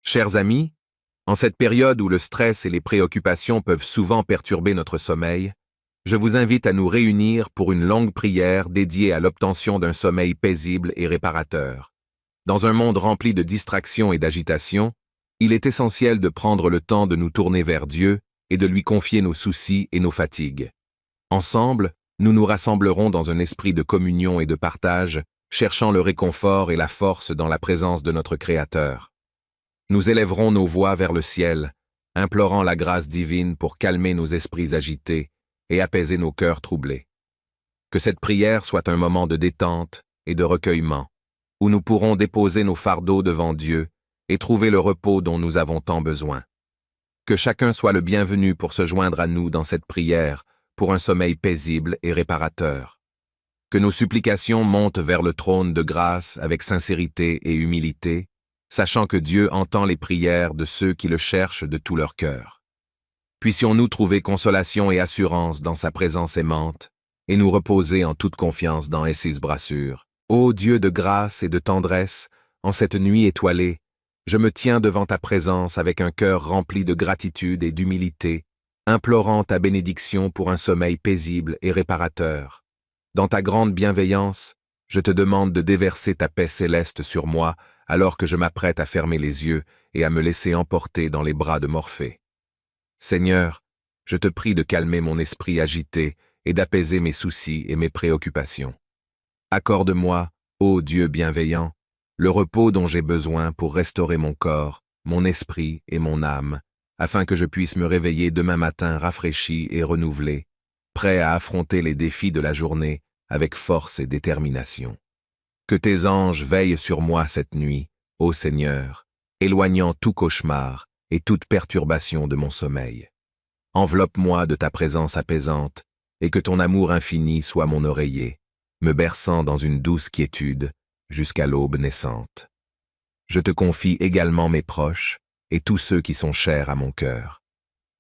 Chers amis, en cette période où le stress et les préoccupations peuvent souvent perturber notre sommeil, je vous invite à nous réunir pour une longue prière dédiée à l'obtention d'un sommeil paisible et réparateur. Dans un monde rempli de distractions et d'agitation, il est essentiel de prendre le temps de nous tourner vers Dieu et de lui confier nos soucis et nos fatigues. Ensemble, nous nous rassemblerons dans un esprit de communion et de partage, cherchant le réconfort et la force dans la présence de notre Créateur. Nous élèverons nos voix vers le ciel, implorant la grâce divine pour calmer nos esprits agités et apaiser nos cœurs troublés. Que cette prière soit un moment de détente et de recueillement, où nous pourrons déposer nos fardeaux devant Dieu et trouver le repos dont nous avons tant besoin. Que chacun soit le bienvenu pour se joindre à nous dans cette prière pour un sommeil paisible et réparateur. Que nos supplications montent vers le trône de grâce avec sincérité et humilité, sachant que Dieu entend les prières de ceux qui le cherchent de tout leur cœur. Puissions-nous trouver consolation et assurance dans sa présence aimante, et nous reposer en toute confiance dans ses brassures. Ô Dieu de grâce et de tendresse, en cette nuit étoilée, je me tiens devant ta présence avec un cœur rempli de gratitude et d'humilité, implorant ta bénédiction pour un sommeil paisible et réparateur. Dans ta grande bienveillance, je te demande de déverser ta paix céleste sur moi, alors que je m'apprête à fermer les yeux et à me laisser emporter dans les bras de Morphée. Seigneur, je te prie de calmer mon esprit agité et d'apaiser mes soucis et mes préoccupations. Accorde-moi, ô Dieu bienveillant, le repos dont j'ai besoin pour restaurer mon corps, mon esprit et mon âme, afin que je puisse me réveiller demain matin rafraîchi et renouvelé, prêt à affronter les défis de la journée avec force et détermination. Que tes anges veillent sur moi cette nuit, ô Seigneur, éloignant tout cauchemar et toute perturbation de mon sommeil. Enveloppe-moi de ta présence apaisante, et que ton amour infini soit mon oreiller, me berçant dans une douce quiétude jusqu'à l'aube naissante. Je te confie également mes proches et tous ceux qui sont chers à mon cœur.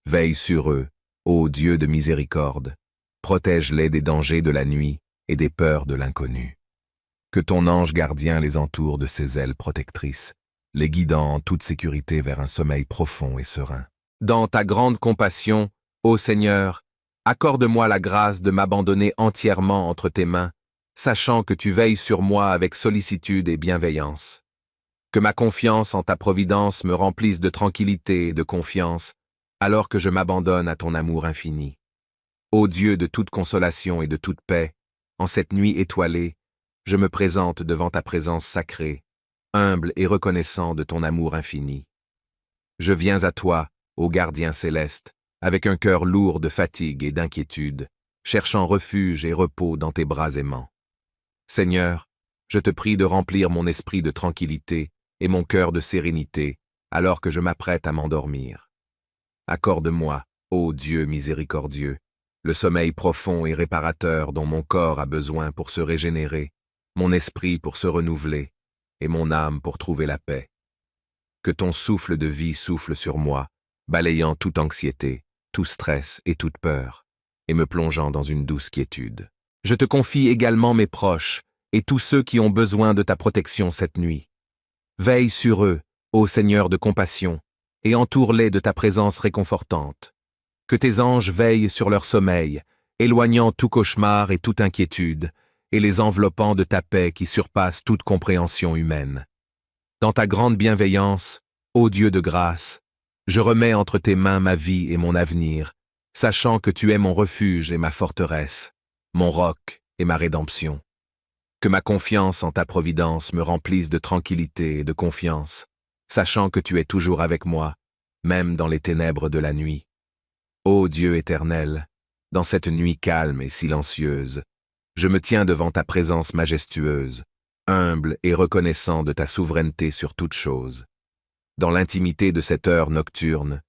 Veille sur eux, ô Dieu de miséricorde, protège-les des dangers de la nuit et des peurs de l'inconnu. Que ton ange gardien les entoure de ses ailes protectrices, les guidant en toute sécurité vers un sommeil profond et serein. Dans ta grande compassion, ô Seigneur, accorde-moi la grâce de m'abandonner entièrement entre tes mains, sachant que tu veilles sur moi avec sollicitude et bienveillance. Que ma confiance en ta providence me remplisse de tranquillité et de confiance, alors que je m'abandonne à ton amour infini. Ô Dieu de toute consolation et de toute paix, en cette nuit étoilée, je me présente devant ta présence sacrée, humble et reconnaissant de ton amour infini. Je viens à toi, ô gardien céleste, avec un cœur lourd de fatigue et d'inquiétude, cherchant refuge et repos dans tes bras aimants. Seigneur, je te prie de remplir mon esprit de tranquillité et mon cœur de sérénité, alors que je m'apprête à m'endormir. Accorde-moi, ô Dieu miséricordieux, le sommeil profond et réparateur dont mon corps a besoin pour se régénérer, mon esprit pour se renouveler, et mon âme pour trouver la paix. Que ton souffle de vie souffle sur moi, balayant toute anxiété, tout stress et toute peur, et me plongeant dans une douce quiétude. Je te confie également mes proches, et tous ceux qui ont besoin de ta protection cette nuit. Veille sur eux, ô Seigneur de compassion, et entoure-les de ta présence réconfortante. Que tes anges veillent sur leur sommeil, éloignant tout cauchemar et toute inquiétude, et les enveloppant de ta paix qui surpasse toute compréhension humaine. Dans ta grande bienveillance, ô Dieu de grâce, je remets entre tes mains ma vie et mon avenir, sachant que tu es mon refuge et ma forteresse, mon roc et ma rédemption. Que ma confiance en ta providence me remplisse de tranquillité et de confiance, sachant que tu es toujours avec moi, même dans les ténèbres de la nuit. Ô Dieu éternel, dans cette nuit calme et silencieuse, je me tiens devant ta présence majestueuse, humble et reconnaissant de ta souveraineté sur toute chose. Dans l'intimité de cette heure nocturne,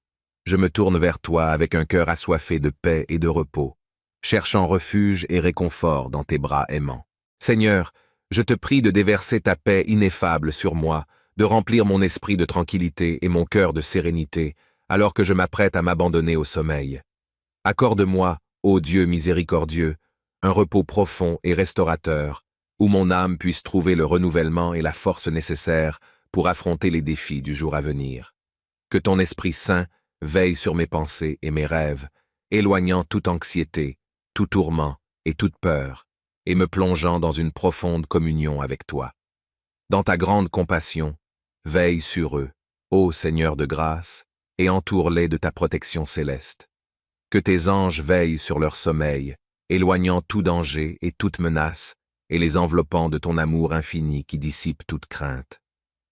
je me tourne vers toi avec un cœur assoiffé de paix et de repos, cherchant refuge et réconfort dans tes bras aimants. Seigneur, je te prie de déverser ta paix ineffable sur moi, de remplir mon esprit de tranquillité et mon cœur de sérénité, alors que je m'apprête à m'abandonner au sommeil. Accorde-moi, ô Dieu miséricordieux, un repos profond et restaurateur, où mon âme puisse trouver le renouvellement et la force nécessaires pour affronter les défis du jour à venir. Que ton Esprit Saint veille sur mes pensées et mes rêves, éloignant toute anxiété, tout tourment et toute peur, et me plongeant dans une profonde communion avec toi. Dans ta grande compassion, veille sur eux, ô Seigneur de grâce, et entoure-les de ta protection céleste. Que tes anges veillent sur leur sommeil, éloignant tout danger et toute menace, et les enveloppant de ton amour infini qui dissipe toute crainte.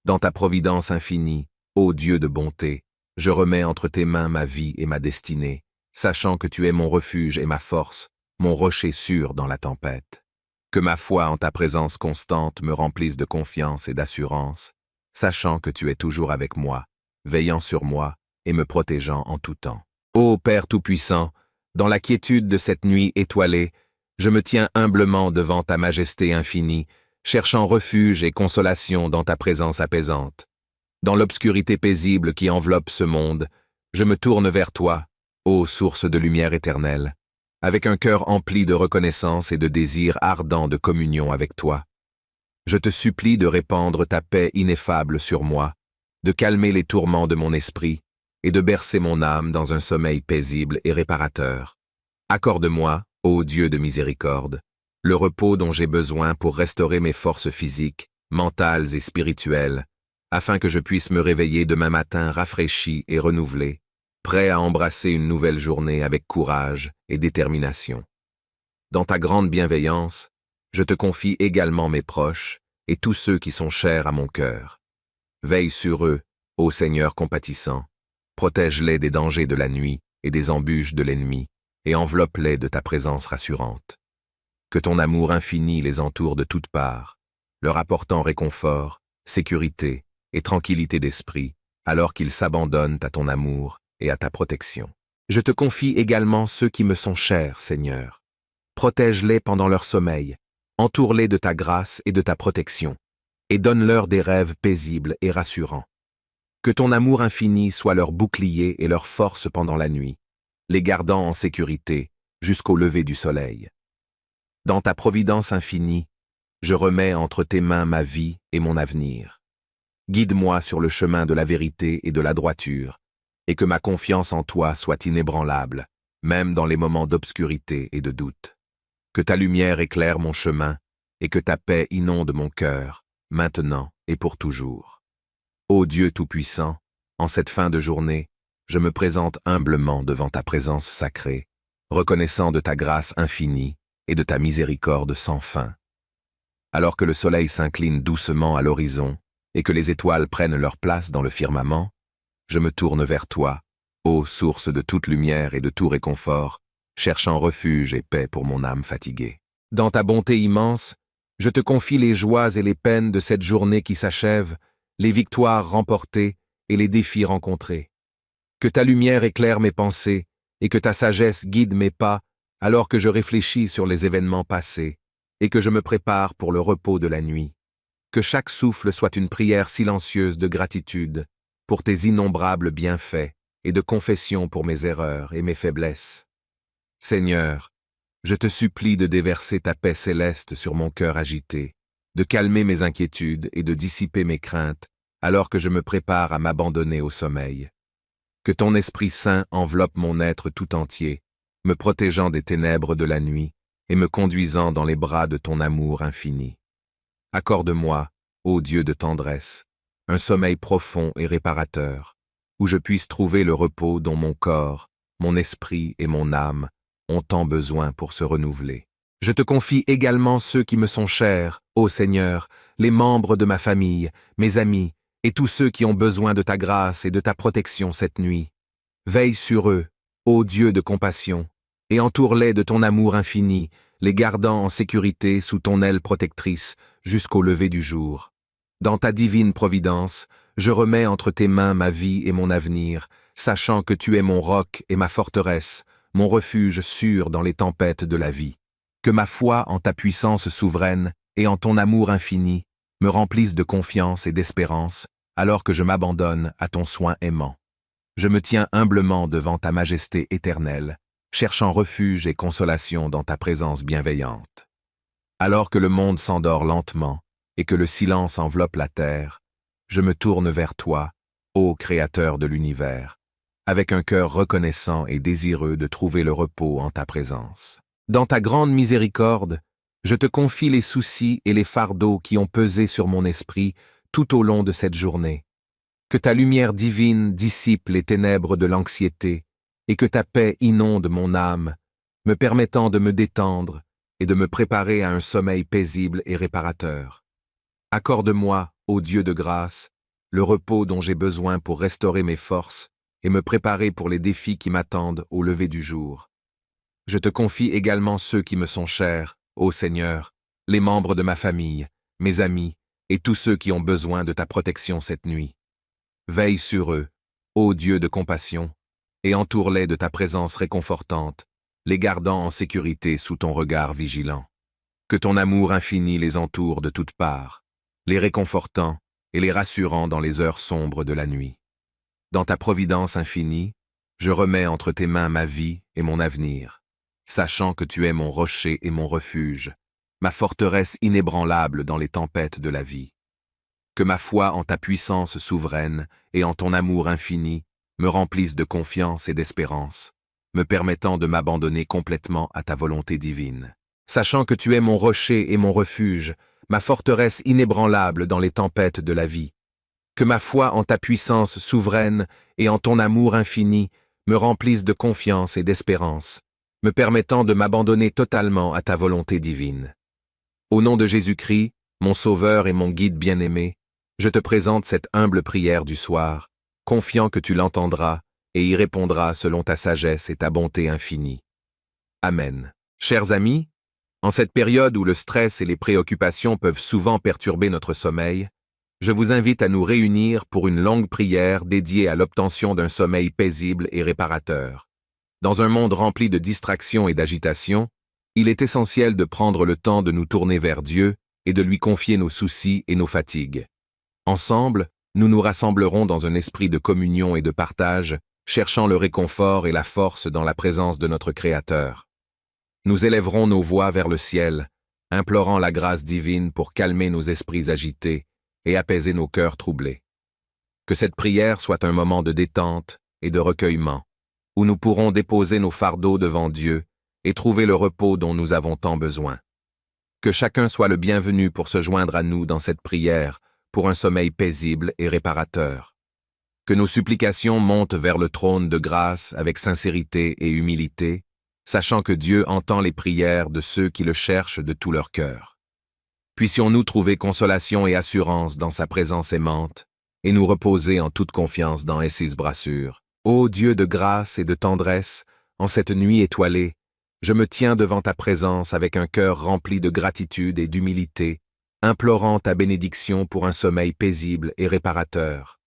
Dans ta providence infinie, ô Dieu de bonté, je remets entre tes mains ma vie et ma destinée, sachant que tu es mon refuge et ma force, mon rocher sûr dans la tempête. Que ma foi en ta présence constante me remplisse de confiance et d'assurance, sachant que tu es toujours avec moi, veillant sur moi et me protégeant en tout temps. Ô Père Tout-Puissant, dans la quiétude de cette nuit étoilée, je me tiens humblement devant ta majesté infinie, cherchant refuge et consolation dans ta présence apaisante. Dans l'obscurité paisible qui enveloppe ce monde, je me tourne vers toi, ô source de lumière éternelle, avec un cœur empli de reconnaissance et de désir ardent de communion avec toi. Je te supplie de répandre ta paix ineffable sur moi, de calmer les tourments de mon esprit et de bercer mon âme dans un sommeil paisible et réparateur. Accorde-moi, ô Dieu de miséricorde, le repos dont j'ai besoin pour restaurer mes forces physiques, mentales et spirituelles, afin que je puisse me réveiller demain matin rafraîchi et renouvelé, prêt à embrasser une nouvelle journée avec courage et détermination. Dans ta grande bienveillance, je te confie également mes proches et tous ceux qui sont chers à mon cœur. Veille sur eux, ô Seigneur compatissant, protège-les des dangers de la nuit et des embûches de l'ennemi, et enveloppe-les de ta présence rassurante. Que ton amour infini les entoure de toutes parts, leur apportant réconfort, sécurité et tranquillité d'esprit, alors qu'ils s'abandonnent à ton amour et à ta protection. Je te confie également ceux qui me sont chers, Seigneur. Protège-les pendant leur sommeil, entoure-les de ta grâce et de ta protection, et donne-leur des rêves paisibles et rassurants. Que ton amour infini soit leur bouclier et leur force pendant la nuit, les gardant en sécurité jusqu'au lever du soleil. Dans ta providence infinie, je remets entre tes mains ma vie et mon avenir. Guide-moi sur le chemin de la vérité et de la droiture, et que ma confiance en toi soit inébranlable, même dans les moments d'obscurité et de doute. Que ta lumière éclaire mon chemin, et que ta paix inonde mon cœur, maintenant et pour toujours. Ô Dieu Tout-Puissant, en cette fin de journée, je me présente humblement devant ta présence sacrée, reconnaissant de ta grâce infinie et de ta miséricorde sans fin. Alors que le soleil s'incline doucement à l'horizon et que les étoiles prennent leur place dans le firmament, je me tourne vers toi, ô source de toute lumière et de tout réconfort, cherchant refuge et paix pour mon âme fatiguée. Dans ta bonté immense, je te confie les joies et les peines de cette journée qui s'achève, les victoires remportées et les défis rencontrés. Que ta lumière éclaire mes pensées et que ta sagesse guide mes pas alors que je réfléchis sur les événements passés et que je me prépare pour le repos de la nuit. Que chaque souffle soit une prière silencieuse de gratitude pour tes innombrables bienfaits et de confession pour mes erreurs et mes faiblesses. Seigneur, je te supplie de déverser ta paix céleste sur mon cœur agité, de calmer mes inquiétudes et de dissiper mes craintes alors que je me prépare à m'abandonner au sommeil. Que ton Esprit Saint enveloppe mon être tout entier, me protégeant des ténèbres de la nuit et me conduisant dans les bras de ton amour infini. Accorde-moi, ô Dieu de tendresse, un sommeil profond et réparateur, où je puisse trouver le repos dont mon corps, mon esprit et mon âme ont tant besoin pour se renouveler. Je te confie également ceux qui me sont chers, ô Seigneur, les membres de ma famille, mes amis, et tous ceux qui ont besoin de ta grâce et de ta protection cette nuit. Veille sur eux, ô Dieu de compassion, et entoure-les de ton amour infini, les gardant en sécurité sous ton aile protectrice jusqu'au lever du jour. Dans ta divine providence, je remets entre tes mains ma vie et mon avenir, sachant que tu es mon roc et ma forteresse, mon refuge sûr dans les tempêtes de la vie. Que ma foi en ta puissance souveraine et en ton amour infini me remplisse de confiance et d'espérance, alors que je m'abandonne à ton soin aimant. Je me tiens humblement devant ta majesté éternelle, cherchant refuge et consolation dans ta présence bienveillante. Alors que le monde s'endort lentement et que le silence enveloppe la terre, je me tourne vers toi, ô Créateur de l'univers, avec un cœur reconnaissant et désireux de trouver le repos en ta présence. Dans ta grande miséricorde, je te confie les soucis et les fardeaux qui ont pesé sur mon esprit tout au long de cette journée. Que ta lumière divine dissipe les ténèbres de l'anxiété et que ta paix inonde mon âme, me permettant de me détendre et de me préparer à un sommeil paisible et réparateur. Accorde-moi, ô Dieu de grâce, le repos dont j'ai besoin pour restaurer mes forces et me préparer pour les défis qui m'attendent au lever du jour. Je te confie également ceux qui me sont chers, ô Seigneur, les membres de ma famille, mes amis et tous ceux qui ont besoin de ta protection cette nuit. Veille sur eux, ô Dieu de compassion, et entoure-les de ta présence réconfortante, les gardant en sécurité sous ton regard vigilant. Que ton amour infini les entoure de toutes parts, les réconfortant et les rassurant dans les heures sombres de la nuit. Dans ta providence infinie, je remets entre tes mains ma vie et mon avenir, sachant que tu es mon rocher et mon refuge, ma forteresse inébranlable dans les tempêtes de la vie. Que ma foi en ta puissance souveraine et en ton amour infini me remplisse de confiance et d'espérance, me permettant de m'abandonner complètement à ta volonté divine. Sachant que tu es mon rocher et mon refuge, ma forteresse inébranlable dans les tempêtes de la vie. Que ma foi en ta puissance souveraine et en ton amour infini me remplisse de confiance et d'espérance, me permettant de m'abandonner totalement à ta volonté divine. Au nom de Jésus-Christ, mon Sauveur et mon Guide bien-aimé, je te présente cette humble prière du soir, confiant que tu l'entendras et y répondras selon ta sagesse et ta bonté infinie. Amen. Chers amis, en cette période où le stress et les préoccupations peuvent souvent perturber notre sommeil, je vous invite à nous réunir pour une longue prière dédiée à l'obtention d'un sommeil paisible et réparateur. Dans un monde rempli de distractions et d'agitation, il est essentiel de prendre le temps de nous tourner vers Dieu et de lui confier nos soucis et nos fatigues. Ensemble, nous nous rassemblerons dans un esprit de communion et de partage, cherchant le réconfort et la force dans la présence de notre Créateur. Nous élèverons nos voix vers le ciel, implorant la grâce divine pour calmer nos esprits agités et apaiser nos cœurs troublés. Que cette prière soit un moment de détente et de recueillement, où nous pourrons déposer nos fardeaux devant Dieu et trouver le repos dont nous avons tant besoin. Que chacun soit le bienvenu pour se joindre à nous dans cette prière, pour un sommeil paisible et réparateur. Que nos supplications montent vers le trône de grâce avec sincérité et humilité, sachant que Dieu entend les prières de ceux qui le cherchent de tout leur cœur. Puissions-nous trouver consolation et assurance dans sa présence aimante, et nous reposer en toute confiance dans ses brassures. Ô Dieu de grâce et de tendresse, en cette nuit étoilée, je me tiens devant ta présence avec un cœur rempli de gratitude et d'humilité, implorant ta bénédiction pour un sommeil paisible et réparateur.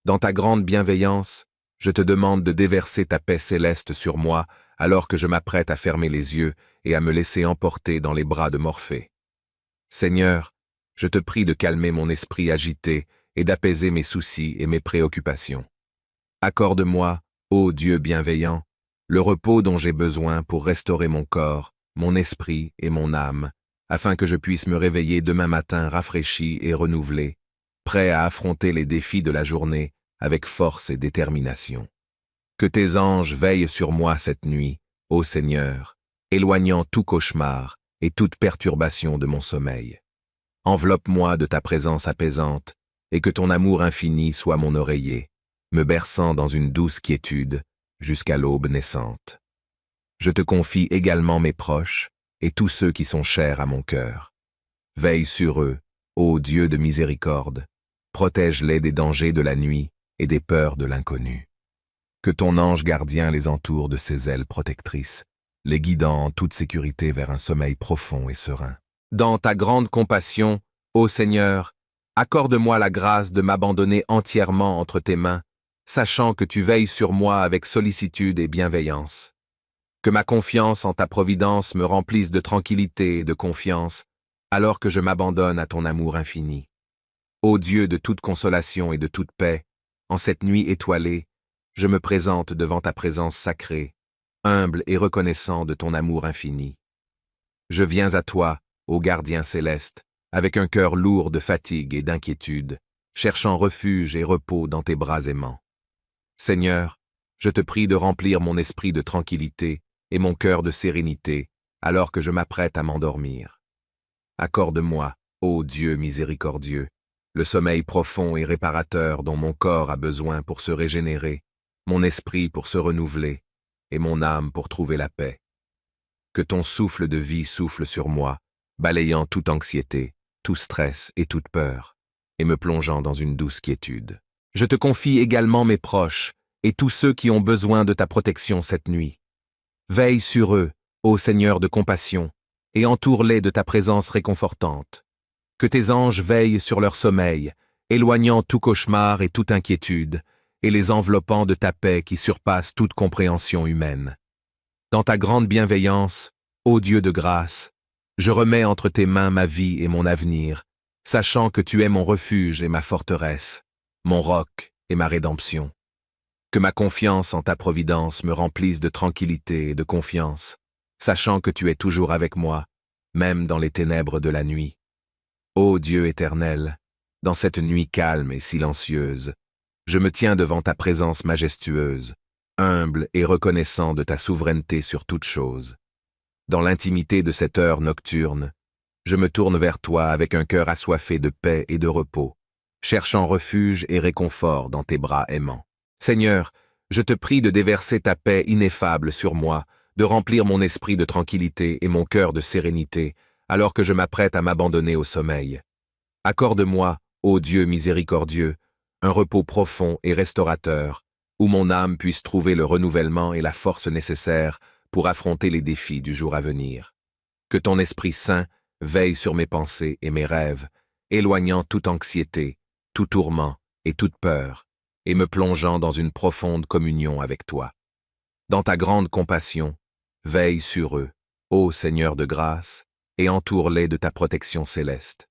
Dans ta grande bienveillance, je te demande de déverser ta paix céleste sur moi alors que je m'apprête à fermer les yeux et à me laisser emporter dans les bras de Morphée. Seigneur, je te prie de calmer mon esprit agité et d'apaiser mes soucis et mes préoccupations. Accorde-moi, ô Dieu bienveillant, le repos dont j'ai besoin pour restaurer mon corps, mon esprit et mon âme, afin que je puisse me réveiller demain matin rafraîchi et renouvelé, prêt à affronter les défis de la journée avec force et détermination. Que tes anges veillent sur moi cette nuit, ô Seigneur, éloignant tout cauchemar et toute perturbation de mon sommeil. Enveloppe-moi de ta présence apaisante et que ton amour infini soit mon oreiller, me berçant dans une douce quiétude jusqu'à l'aube naissante. Je te confie également mes proches et tous ceux qui sont chers à mon cœur. Veille sur eux, ô Dieu de miséricorde, protège-les des dangers de la nuit et des peurs de l'inconnu. Que ton ange gardien les entoure de ses ailes protectrices, les guidant en toute sécurité vers un sommeil profond et serein. Dans ta grande compassion, ô Seigneur, accorde-moi la grâce de m'abandonner entièrement entre tes mains, sachant que tu veilles sur moi avec sollicitude et bienveillance. Que ma confiance en ta providence me remplisse de tranquillité et de confiance, alors que je m'abandonne à ton amour infini. Ô Dieu de toute consolation et de toute paix, en cette nuit étoilée, je me présente devant ta présence sacrée, humble et reconnaissant de ton amour infini. Je viens à toi, ô gardien céleste, avec un cœur lourd de fatigue et d'inquiétude, cherchant refuge et repos dans tes bras aimants. Seigneur, je te prie de remplir mon esprit de tranquillité et mon cœur de sérénité, alors que je m'apprête à m'endormir. Accorde-moi, ô Dieu miséricordieux, le sommeil profond et réparateur dont mon corps a besoin pour se régénérer, mon esprit pour se renouveler, et mon âme pour trouver la paix. Que ton souffle de vie souffle sur moi, balayant toute anxiété, tout stress et toute peur, et me plongeant dans une douce quiétude. Je te confie également mes proches, et tous ceux qui ont besoin de ta protection cette nuit. Veille sur eux, ô Seigneur de compassion, et entoure-les de ta présence réconfortante. Que tes anges veillent sur leur sommeil, éloignant tout cauchemar et toute inquiétude, et les enveloppant de ta paix qui surpasse toute compréhension humaine. Dans ta grande bienveillance, ô Dieu de grâce, je remets entre tes mains ma vie et mon avenir, sachant que tu es mon refuge et ma forteresse, mon roc et ma rédemption. Que ma confiance en ta providence me remplisse de tranquillité et de confiance, sachant que tu es toujours avec moi, même dans les ténèbres de la nuit. Ô Dieu éternel, dans cette nuit calme et silencieuse, je me tiens devant ta présence majestueuse, humble et reconnaissant de ta souveraineté sur toute chose. Dans l'intimité de cette heure nocturne, je me tourne vers toi avec un cœur assoiffé de paix et de repos, cherchant refuge et réconfort dans tes bras aimants. Seigneur, je te prie de déverser ta paix ineffable sur moi, de remplir mon esprit de tranquillité et mon cœur de sérénité, alors que je m'apprête à m'abandonner au sommeil. Accorde-moi, ô Dieu miséricordieux, un repos profond et restaurateur, où mon âme puisse trouver le renouvellement et la force nécessaires pour affronter les défis du jour à venir. Que ton Esprit Saint veille sur mes pensées et mes rêves, éloignant toute anxiété, tout tourment et toute peur, et me plongeant dans une profonde communion avec toi. Dans ta grande compassion, veille sur eux, ô Seigneur de grâce, et entoure-les de ta protection céleste.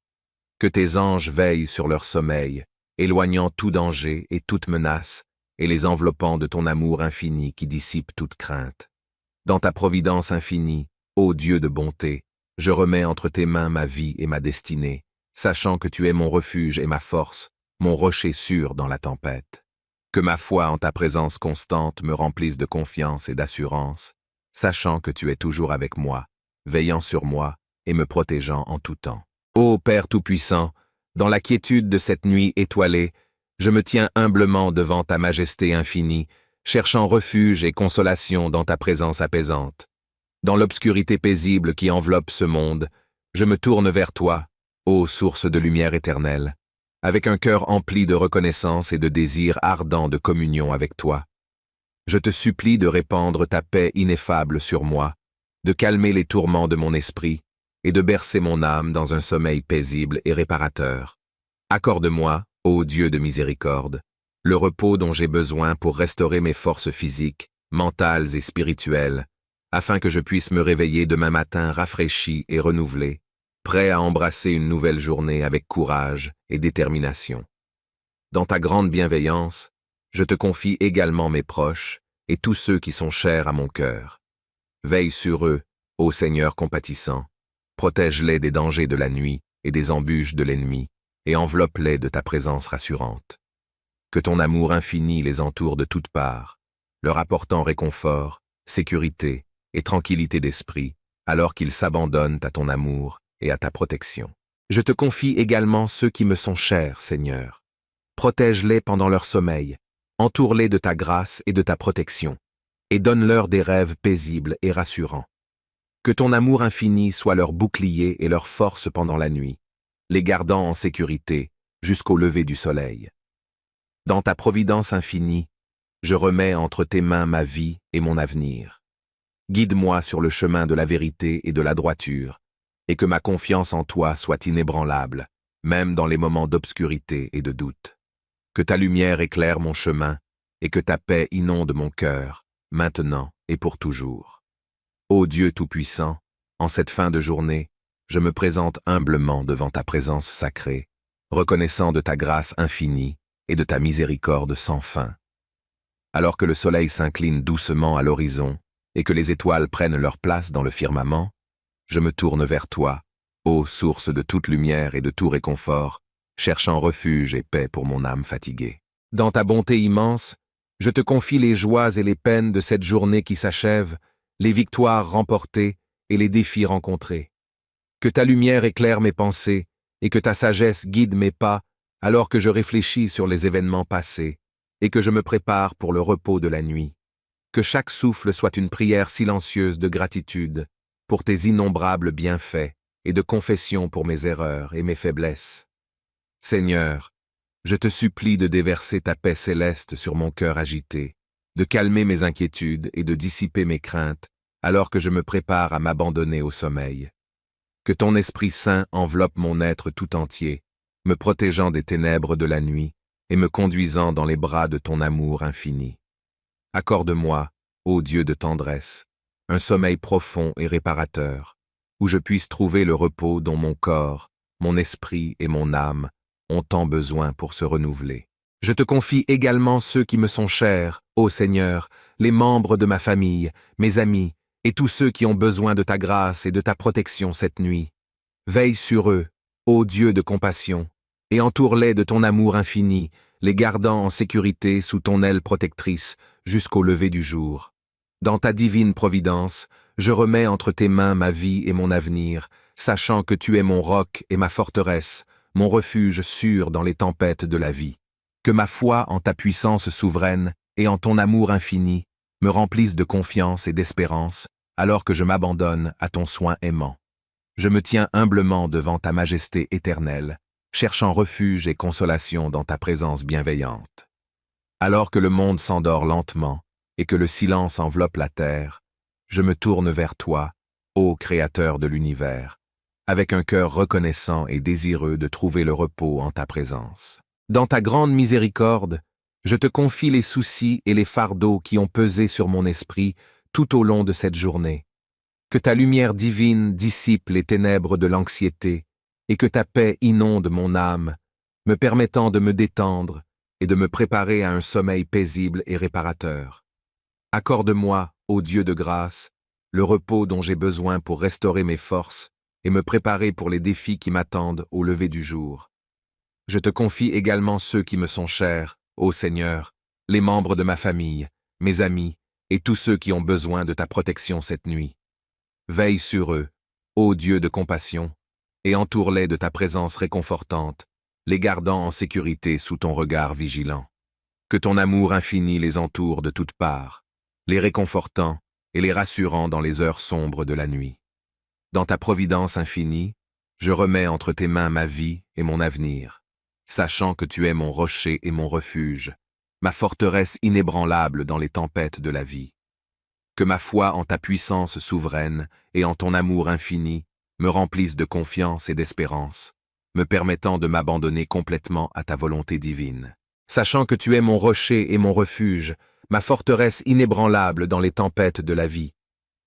Que tes anges veillent sur leur sommeil, éloignant tout danger et toute menace, et les enveloppant de ton amour infini qui dissipe toute crainte. Dans ta providence infinie, ô Dieu de bonté, je remets entre tes mains ma vie et ma destinée, sachant que tu es mon refuge et ma force, mon rocher sûr dans la tempête. Que ma foi en ta présence constante me remplisse de confiance et d'assurance, sachant que tu es toujours avec moi, veillant sur moi et me protégeant en tout temps. Ô Père Tout-Puissant, dans la quiétude de cette nuit étoilée, je me tiens humblement devant ta majesté infinie, cherchant refuge et consolation dans ta présence apaisante. Dans l'obscurité paisible qui enveloppe ce monde, je me tourne vers toi, ô source de lumière éternelle, avec un cœur empli de reconnaissance et de désir ardent de communion avec toi. Je te supplie de répandre ta paix ineffable sur moi, de calmer les tourments de mon esprit et de bercer mon âme dans un sommeil paisible et réparateur. Accorde-moi, ô Dieu de miséricorde, le repos dont j'ai besoin pour restaurer mes forces physiques, mentales et spirituelles, afin que je puisse me réveiller demain matin rafraîchi et renouvelé, prêt à embrasser une nouvelle journée avec courage et détermination. Dans ta grande bienveillance, je te confie également mes proches et tous ceux qui sont chers à mon cœur. Veille sur eux, ô Seigneur compatissant, protège-les des dangers de la nuit et des embûches de l'ennemi, et enveloppe-les de ta présence rassurante. Que ton amour infini les entoure de toutes parts, leur apportant réconfort, sécurité et tranquillité d'esprit, alors qu'ils s'abandonnent à ton amour et à ta protection. Je te confie également ceux qui me sont chers, Seigneur. Protège-les pendant leur sommeil, entoure-les de ta grâce et de ta protection, et donne-leur des rêves paisibles et rassurants. Que ton amour infini soit leur bouclier et leur force pendant la nuit, les gardant en sécurité jusqu'au lever du soleil. Dans ta providence infinie, je remets entre tes mains ma vie et mon avenir. Guide-moi sur le chemin de la vérité et de la droiture, et que ma confiance en toi soit inébranlable, même dans les moments d'obscurité et de doute. Que ta lumière éclaire mon chemin, et que ta paix inonde mon cœur, maintenant et pour toujours. Ô Dieu Tout-Puissant, en cette fin de journée, je me présente humblement devant ta présence sacrée, reconnaissant de ta grâce infinie et de ta miséricorde sans fin. Alors que le soleil s'incline doucement à l'horizon et que les étoiles prennent leur place dans le firmament, je me tourne vers toi, ô source de toute lumière et de tout réconfort, cherchant refuge et paix pour mon âme fatiguée. Dans ta bonté immense, je te confie les joies et les peines de cette journée qui s'achève, les victoires remportées et les défis rencontrés. Que ta lumière éclaire mes pensées et que ta sagesse guide mes pas alors que je réfléchis sur les événements passés et que je me prépare pour le repos de la nuit. Que chaque souffle soit une prière silencieuse de gratitude pour tes innombrables bienfaits et de confession pour mes erreurs et mes faiblesses. Seigneur, je te supplie de déverser ta paix céleste sur mon cœur agité, de calmer mes inquiétudes et de dissiper mes craintes alors que je me prépare à m'abandonner au sommeil. Que ton Esprit Saint enveloppe mon être tout entier, me protégeant des ténèbres de la nuit et me conduisant dans les bras de ton amour infini. Accorde-moi, ô Dieu de tendresse, un sommeil profond et réparateur, où je puisse trouver le repos dont mon corps, mon esprit et mon âme ont tant besoin pour se renouveler. Je te confie également ceux qui me sont chers, ô Seigneur, les membres de ma famille, mes amis, et tous ceux qui ont besoin de ta grâce et de ta protection cette nuit. Veille sur eux, ô Dieu de compassion, et entoure-les de ton amour infini, les gardant en sécurité sous ton aile protectrice jusqu'au lever du jour. Dans ta divine providence, je remets entre tes mains ma vie et mon avenir, sachant que tu es mon roc et ma forteresse, mon refuge sûr dans les tempêtes de la vie. Que ma foi en ta puissance souveraine et en ton amour infini me remplisse de confiance et d'espérance, alors que je m'abandonne à ton soin aimant. Je me tiens humblement devant ta majesté éternelle, cherchant refuge et consolation dans ta présence bienveillante. Alors que le monde s'endort lentement et que le silence enveloppe la terre, je me tourne vers toi, ô Créateur de l'univers, avec un cœur reconnaissant et désireux de trouver le repos en ta présence. Dans ta grande miséricorde, je te confie les soucis et les fardeaux qui ont pesé sur mon esprit tout au long de cette journée. Que ta lumière divine dissipe les ténèbres de l'anxiété et que ta paix inonde mon âme, me permettant de me détendre et de me préparer à un sommeil paisible et réparateur. Accorde-moi, ô Dieu de grâce, le repos dont j'ai besoin pour restaurer mes forces et me préparer pour les défis qui m'attendent au lever du jour. Je te confie également ceux qui me sont chers, ô Seigneur, les membres de ma famille, mes amis, et tous ceux qui ont besoin de ta protection cette nuit. Veille sur eux, ô Dieu de compassion, et entoure-les de ta présence réconfortante, les gardant en sécurité sous ton regard vigilant. Que ton amour infini les entoure de toutes parts, les réconfortant et les rassurant dans les heures sombres de la nuit. Dans ta providence infinie, je remets entre tes mains ma vie et mon avenir, sachant que tu es mon rocher et mon refuge, ma forteresse inébranlable dans les tempêtes de la vie. Que ma foi en ta puissance souveraine et en ton amour infini me remplisse de confiance et d'espérance, me permettant de m'abandonner complètement à ta volonté divine. Sachant que tu es mon rocher et mon refuge, ma forteresse inébranlable dans les tempêtes de la vie.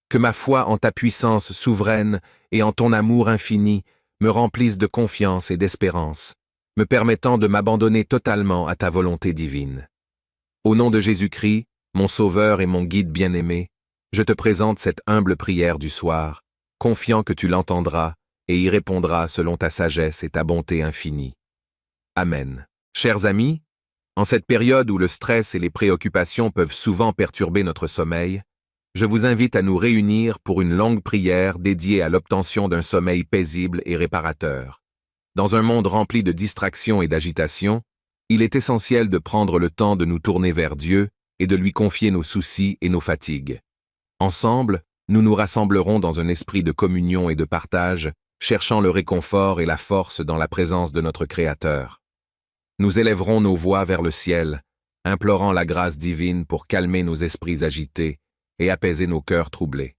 Que ma foi en ta puissance souveraine et en ton amour infini me remplisse de confiance et d'espérance, me permettant de m'abandonner totalement à ta volonté divine. Au nom de Jésus-Christ, mon Sauveur et mon Guide bien-aimé, je te présente cette humble prière du soir, confiant que tu l'entendras et y répondras selon ta sagesse et ta bonté infinie. Amen. Chers amis, en cette période où le stress et les préoccupations peuvent souvent perturber notre sommeil, je vous invite à nous réunir pour une longue prière dédiée à l'obtention d'un sommeil paisible et réparateur. Dans un monde rempli de distractions et d'agitation, il est essentiel de prendre le temps de nous tourner vers Dieu et de lui confier nos soucis et nos fatigues. Ensemble, nous nous rassemblerons dans un esprit de communion et de partage, cherchant le réconfort et la force dans la présence de notre Créateur. Nous élèverons nos voix vers le ciel, implorant la grâce divine pour calmer nos esprits agités et apaiser nos cœurs troublés.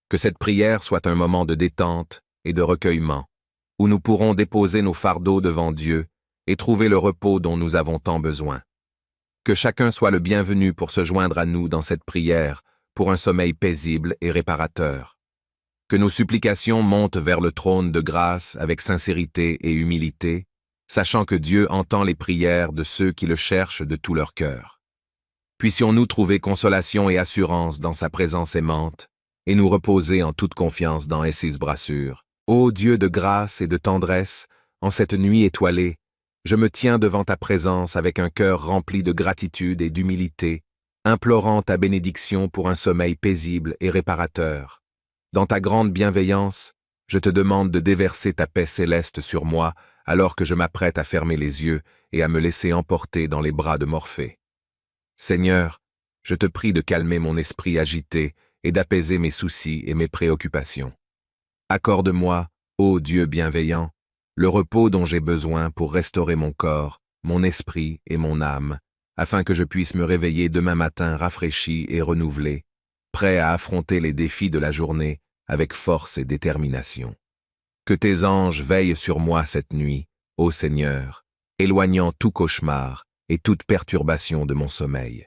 Que cette prière soit un moment de détente et de recueillement, où nous pourrons déposer nos fardeaux devant Dieu et trouver le repos dont nous avons tant besoin. Que chacun soit le bienvenu pour se joindre à nous dans cette prière pour un sommeil paisible et réparateur. Que nos supplications montent vers le trône de grâce avec sincérité et humilité, sachant que Dieu entend les prières de ceux qui le cherchent de tout leur cœur. Puissions-nous trouver consolation et assurance dans sa présence aimante, et nous reposer en toute confiance dans ses brassures. Ô Dieu de grâce et de tendresse, en cette nuit étoilée, je me tiens devant ta présence avec un cœur rempli de gratitude et d'humilité, implorant ta bénédiction pour un sommeil paisible et réparateur. Dans ta grande bienveillance, je te demande de déverser ta paix céleste sur moi alors que je m'apprête à fermer les yeux et à me laisser emporter dans les bras de Morphée. Seigneur, je te prie de calmer mon esprit agité et d'apaiser mes soucis et mes préoccupations. Accorde-moi, ô Dieu bienveillant, le repos dont j'ai besoin pour restaurer mon corps, mon esprit et mon âme, afin que je puisse me réveiller demain matin rafraîchi et renouvelé, prêt à affronter les défis de la journée avec force et détermination. Que tes anges veillent sur moi cette nuit, ô Seigneur, éloignant tout cauchemar et toute perturbation de mon sommeil.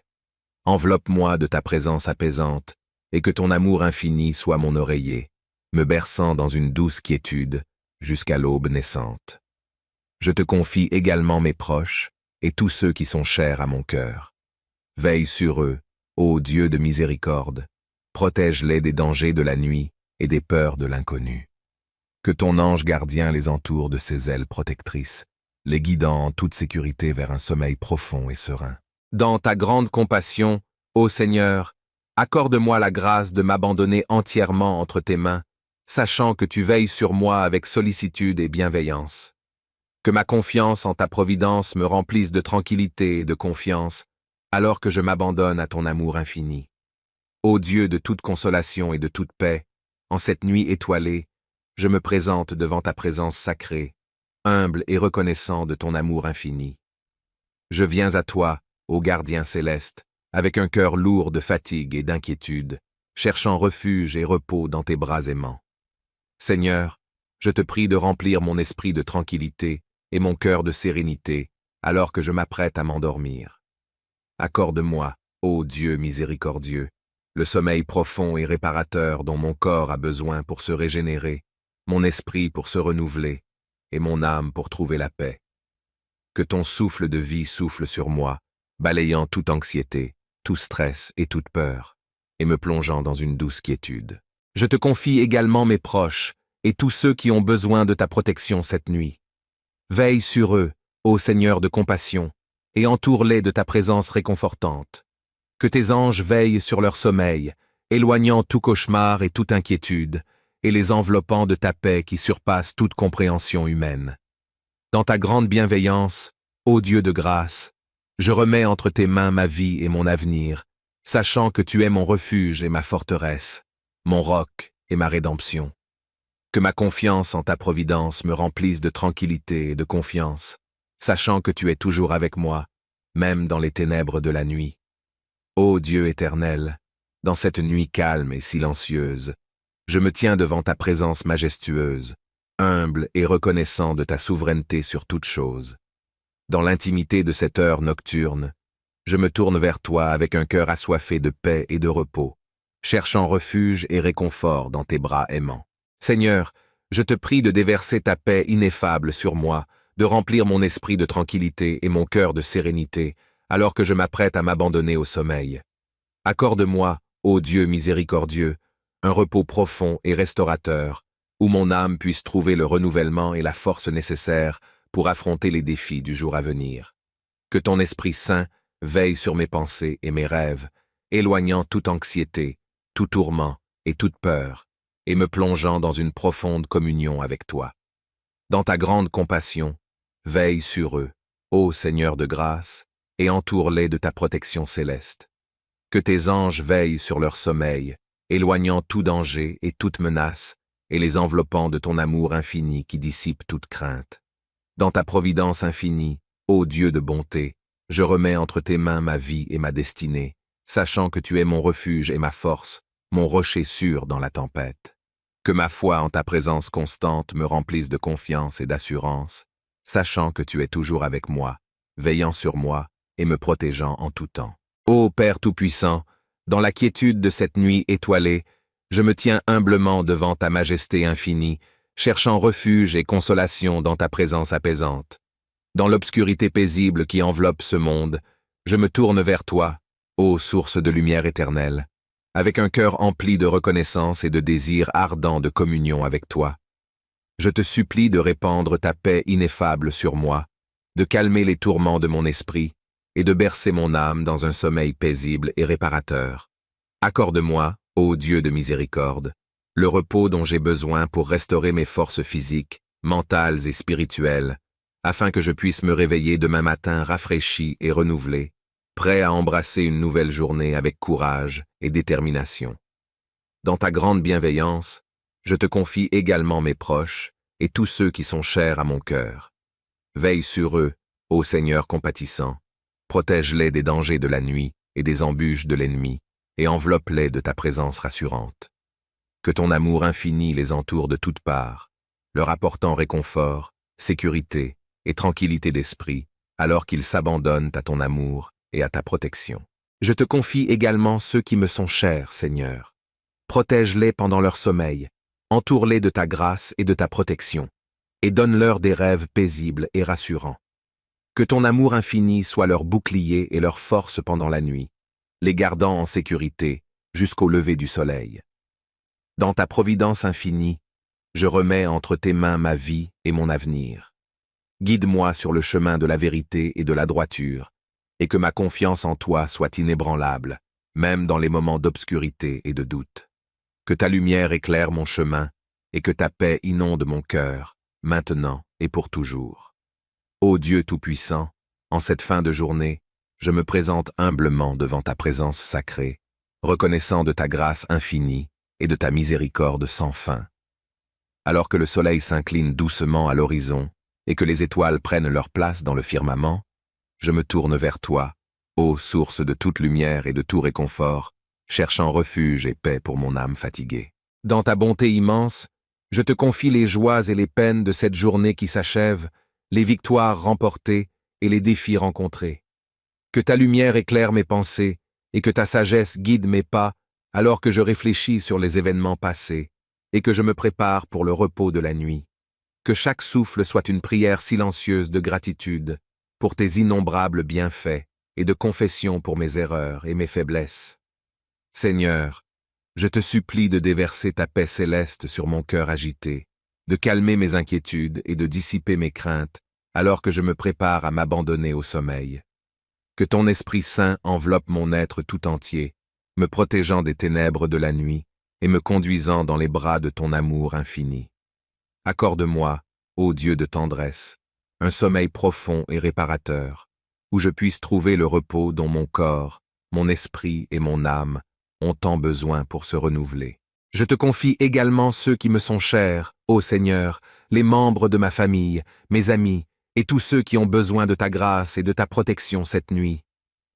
Enveloppe-moi de ta présence apaisante, et que ton amour infini soit mon oreiller, me berçant dans une douce quiétude jusqu'à l'aube naissante. Je te confie également mes proches et tous ceux qui sont chers à mon cœur. Veille sur eux, ô Dieu de miséricorde, protège-les des dangers de la nuit et des peurs de l'inconnu. Que ton ange gardien les entoure de ses ailes protectrices, les guidant en toute sécurité vers un sommeil profond et serein. Dans ta grande compassion, ô Seigneur, accorde-moi la grâce de m'abandonner entièrement entre tes mains, sachant que tu veilles sur moi avec sollicitude et bienveillance. Que ma confiance en ta providence me remplisse de tranquillité et de confiance, alors que je m'abandonne à ton amour infini. Ô Dieu de toute consolation et de toute paix, en cette nuit étoilée, je me présente devant ta présence sacrée, humble et reconnaissant de ton amour infini. Je viens à toi, ô gardien céleste, avec un cœur lourd de fatigue et d'inquiétude, cherchant refuge et repos dans tes bras aimants. Seigneur, je te prie de remplir mon esprit de tranquillité et mon cœur de sérénité, alors que je m'apprête à m'endormir. Accorde-moi, ô Dieu miséricordieux, le sommeil profond et réparateur dont mon corps a besoin pour se régénérer, mon esprit pour se renouveler, et mon âme pour trouver la paix. Que ton souffle de vie souffle sur moi, balayant toute anxiété, tout stress et toute peur, et me plongeant dans une douce quiétude. Je te confie également mes proches et tous ceux qui ont besoin de ta protection cette nuit. Veille sur eux, ô Seigneur de compassion, et entoure-les de ta présence réconfortante. Que tes anges veillent sur leur sommeil, éloignant tout cauchemar et toute inquiétude, et les enveloppant de ta paix qui surpasse toute compréhension humaine. Dans ta grande bienveillance, ô Dieu de grâce, je remets entre tes mains ma vie et mon avenir, sachant que tu es mon refuge et ma forteresse, mon roc et ma rédemption. Que ma confiance en ta providence me remplisse de tranquillité et de confiance, sachant que tu es toujours avec moi, même dans les ténèbres de la nuit. Ô Dieu éternel, dans cette nuit calme et silencieuse, je me tiens devant ta présence majestueuse, humble et reconnaissant de ta souveraineté sur toute chose. Dans l'intimité de cette heure nocturne, je me tourne vers toi avec un cœur assoiffé de paix et de repos, cherchant refuge et réconfort dans tes bras aimants. Seigneur, je te prie de déverser ta paix ineffable sur moi, de remplir mon esprit de tranquillité et mon cœur de sérénité, alors que je m'apprête à m'abandonner au sommeil. Accorde-moi, ô Dieu miséricordieux, un repos profond et restaurateur, où mon âme puisse trouver le renouvellement et la force nécessaires pour affronter les défis du jour à venir. Que ton Esprit Saint veille sur mes pensées et mes rêves, éloignant toute anxiété, tout tourment et toute peur, et me plongeant dans une profonde communion avec toi. Dans ta grande compassion, veille sur eux, ô Seigneur de grâce, et entoure-les de ta protection céleste. Que tes anges veillent sur leur sommeil, éloignant tout danger et toute menace, et les enveloppant de ton amour infini qui dissipe toute crainte. Dans ta providence infinie, ô Dieu de bonté, je remets entre tes mains ma vie et ma destinée, sachant que tu es mon refuge et ma force, mon rocher sûr dans la tempête. Que ma foi en ta présence constante me remplisse de confiance et d'assurance, sachant que tu es toujours avec moi, veillant sur moi et me protégeant en tout temps. Ô Père Tout-Puissant, dans la quiétude de cette nuit étoilée, je me tiens humblement devant ta majesté infinie, cherchant refuge et consolation dans ta présence apaisante. Dans l'obscurité paisible qui enveloppe ce monde, je me tourne vers toi, ô source de lumière éternelle, avec un cœur empli de reconnaissance et de désir ardent de communion avec toi. Je te supplie de répandre ta paix ineffable sur moi, de calmer les tourments de mon esprit et de bercer mon âme dans un sommeil paisible et réparateur. Accorde-moi, ô Dieu de miséricorde, le repos dont j'ai besoin pour restaurer mes forces physiques, mentales et spirituelles, afin que je puisse me réveiller demain matin rafraîchi et renouvelé, prêt à embrasser une nouvelle journée avec courage et détermination. Dans ta grande bienveillance, je te confie également mes proches et tous ceux qui sont chers à mon cœur. Veille sur eux, ô Seigneur compatissant, protège-les des dangers de la nuit et des embûches de l'ennemi, et enveloppe-les de ta présence rassurante. Que ton amour infini les entoure de toutes parts, leur apportant réconfort, sécurité et tranquillité d'esprit, alors qu'ils s'abandonnent à ton amour et à ta protection. Je te confie également ceux qui me sont chers, Seigneur. Protège-les pendant leur sommeil, entoure-les de ta grâce et de ta protection, et donne-leur des rêves paisibles et rassurants. Que ton amour infini soit leur bouclier et leur force pendant la nuit, les gardant en sécurité jusqu'au lever du soleil. Dans ta providence infinie, je remets entre tes mains ma vie et mon avenir. Guide-moi sur le chemin de la vérité et de la droiture, et que ma confiance en toi soit inébranlable, même dans les moments d'obscurité et de doute. Que ta lumière éclaire mon chemin, et que ta paix inonde mon cœur, maintenant et pour toujours. Ô Dieu Tout-Puissant, en cette fin de journée, je me présente humblement devant ta présence sacrée, reconnaissant de ta grâce infinie et de ta miséricorde sans fin. Alors que le soleil s'incline doucement à l'horizon et que les étoiles prennent leur place dans le firmament, je me tourne vers toi, ô source de toute lumière et de tout réconfort, cherchant refuge et paix pour mon âme fatiguée. Dans ta bonté immense, je te confie les joies et les peines de cette journée qui s'achève, les victoires remportées et les défis rencontrés. Que ta lumière éclaire mes pensées et que ta sagesse guide mes pas alors que je réfléchis sur les événements passés et que je me prépare pour le repos de la nuit. Que chaque souffle soit une prière silencieuse de gratitude pour tes innombrables bienfaits et de confession pour mes erreurs et mes faiblesses. Seigneur, je te supplie de déverser ta paix céleste sur mon cœur agité, de calmer mes inquiétudes et de dissiper mes craintes alors que je me prépare à m'abandonner au sommeil. Que ton Esprit Saint enveloppe mon être tout entier, me protégeant des ténèbres de la nuit et me conduisant dans les bras de ton amour infini. Accorde-moi, ô Dieu de tendresse, un sommeil profond et réparateur, où je puisse trouver le repos dont mon corps, mon esprit et mon âme ont tant besoin pour se renouveler. Je te confie également ceux qui me sont chers, ô Seigneur, les membres de ma famille, mes amis, et tous ceux qui ont besoin de ta grâce et de ta protection cette nuit.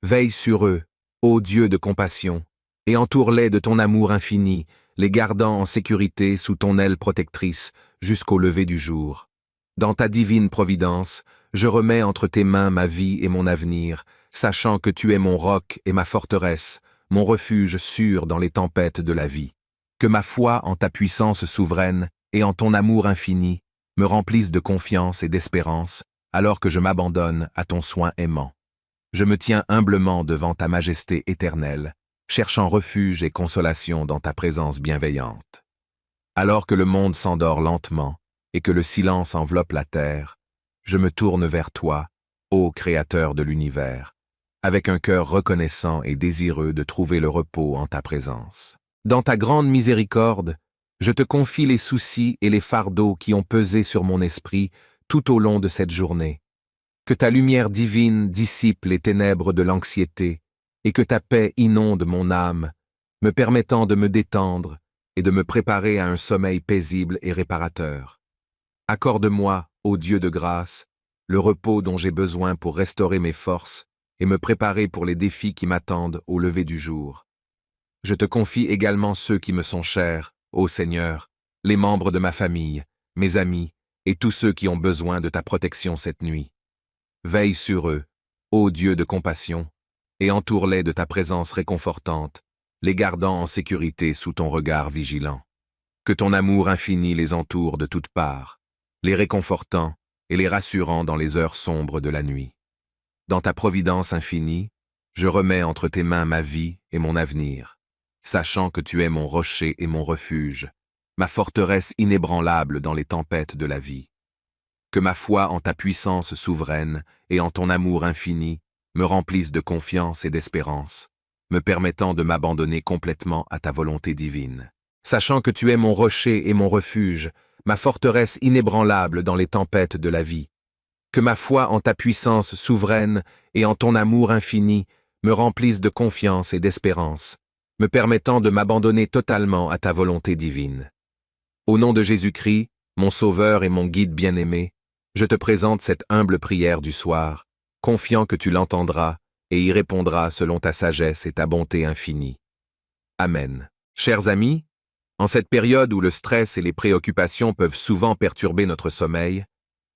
Veille sur eux, ô Dieu de compassion, et entoure-les de ton amour infini, les gardant en sécurité sous ton aile protectrice jusqu'au lever du jour. Dans ta divine providence, je remets entre tes mains ma vie et mon avenir, sachant que tu es mon roc et ma forteresse, mon refuge sûr dans les tempêtes de la vie. Que ma foi en ta puissance souveraine et en ton amour infini me remplisse de confiance et d'espérance, alors que je m'abandonne à ton soin aimant. Je me tiens humblement devant ta majesté éternelle, cherchant refuge et consolation dans ta présence bienveillante. Alors que le monde s'endort lentement et que le silence enveloppe la terre, je me tourne vers toi, ô Créateur de l'univers, avec un cœur reconnaissant et désireux de trouver le repos en ta présence. Dans ta grande miséricorde, je te confie les soucis et les fardeaux qui ont pesé sur mon esprit tout au long de cette journée. Que ta lumière divine dissipe les ténèbres de l'anxiété et que ta paix inonde mon âme, me permettant de me détendre et de me préparer à un sommeil paisible et réparateur. Accorde-moi, ô Dieu de grâce, le repos dont j'ai besoin pour restaurer mes forces et me préparer pour les défis qui m'attendent au lever du jour. Je te confie également ceux qui me sont chers, ô Seigneur, les membres de ma famille, mes amis, et tous ceux qui ont besoin de ta protection cette nuit. Veille sur eux, ô Dieu de compassion, et entoure-les de ta présence réconfortante, les gardant en sécurité sous ton regard vigilant. Que ton amour infini les entoure de toutes parts, les réconfortant et les rassurant dans les heures sombres de la nuit. Dans ta providence infinie, je remets entre tes mains ma vie et mon avenir, sachant que tu es mon rocher et mon refuge, ma forteresse inébranlable dans les tempêtes de la vie. Que ma foi en ta puissance souveraine et en ton amour infini me remplisse de confiance et d'espérance, me permettant de m'abandonner complètement à ta volonté divine. Sachant que tu es mon rocher et mon refuge, ma forteresse inébranlable dans les tempêtes de la vie. Que ma foi en ta puissance souveraine et en ton amour infini me remplisse de confiance et d'espérance, me permettant de m'abandonner totalement à ta volonté divine. Au nom de Jésus-Christ, mon Sauveur et mon Guide bien-aimé, je te présente cette humble prière du soir, confiant que tu l'entendras et y répondras selon ta sagesse et ta bonté infinie. Amen. Chers amis, en cette période où le stress et les préoccupations peuvent souvent perturber notre sommeil,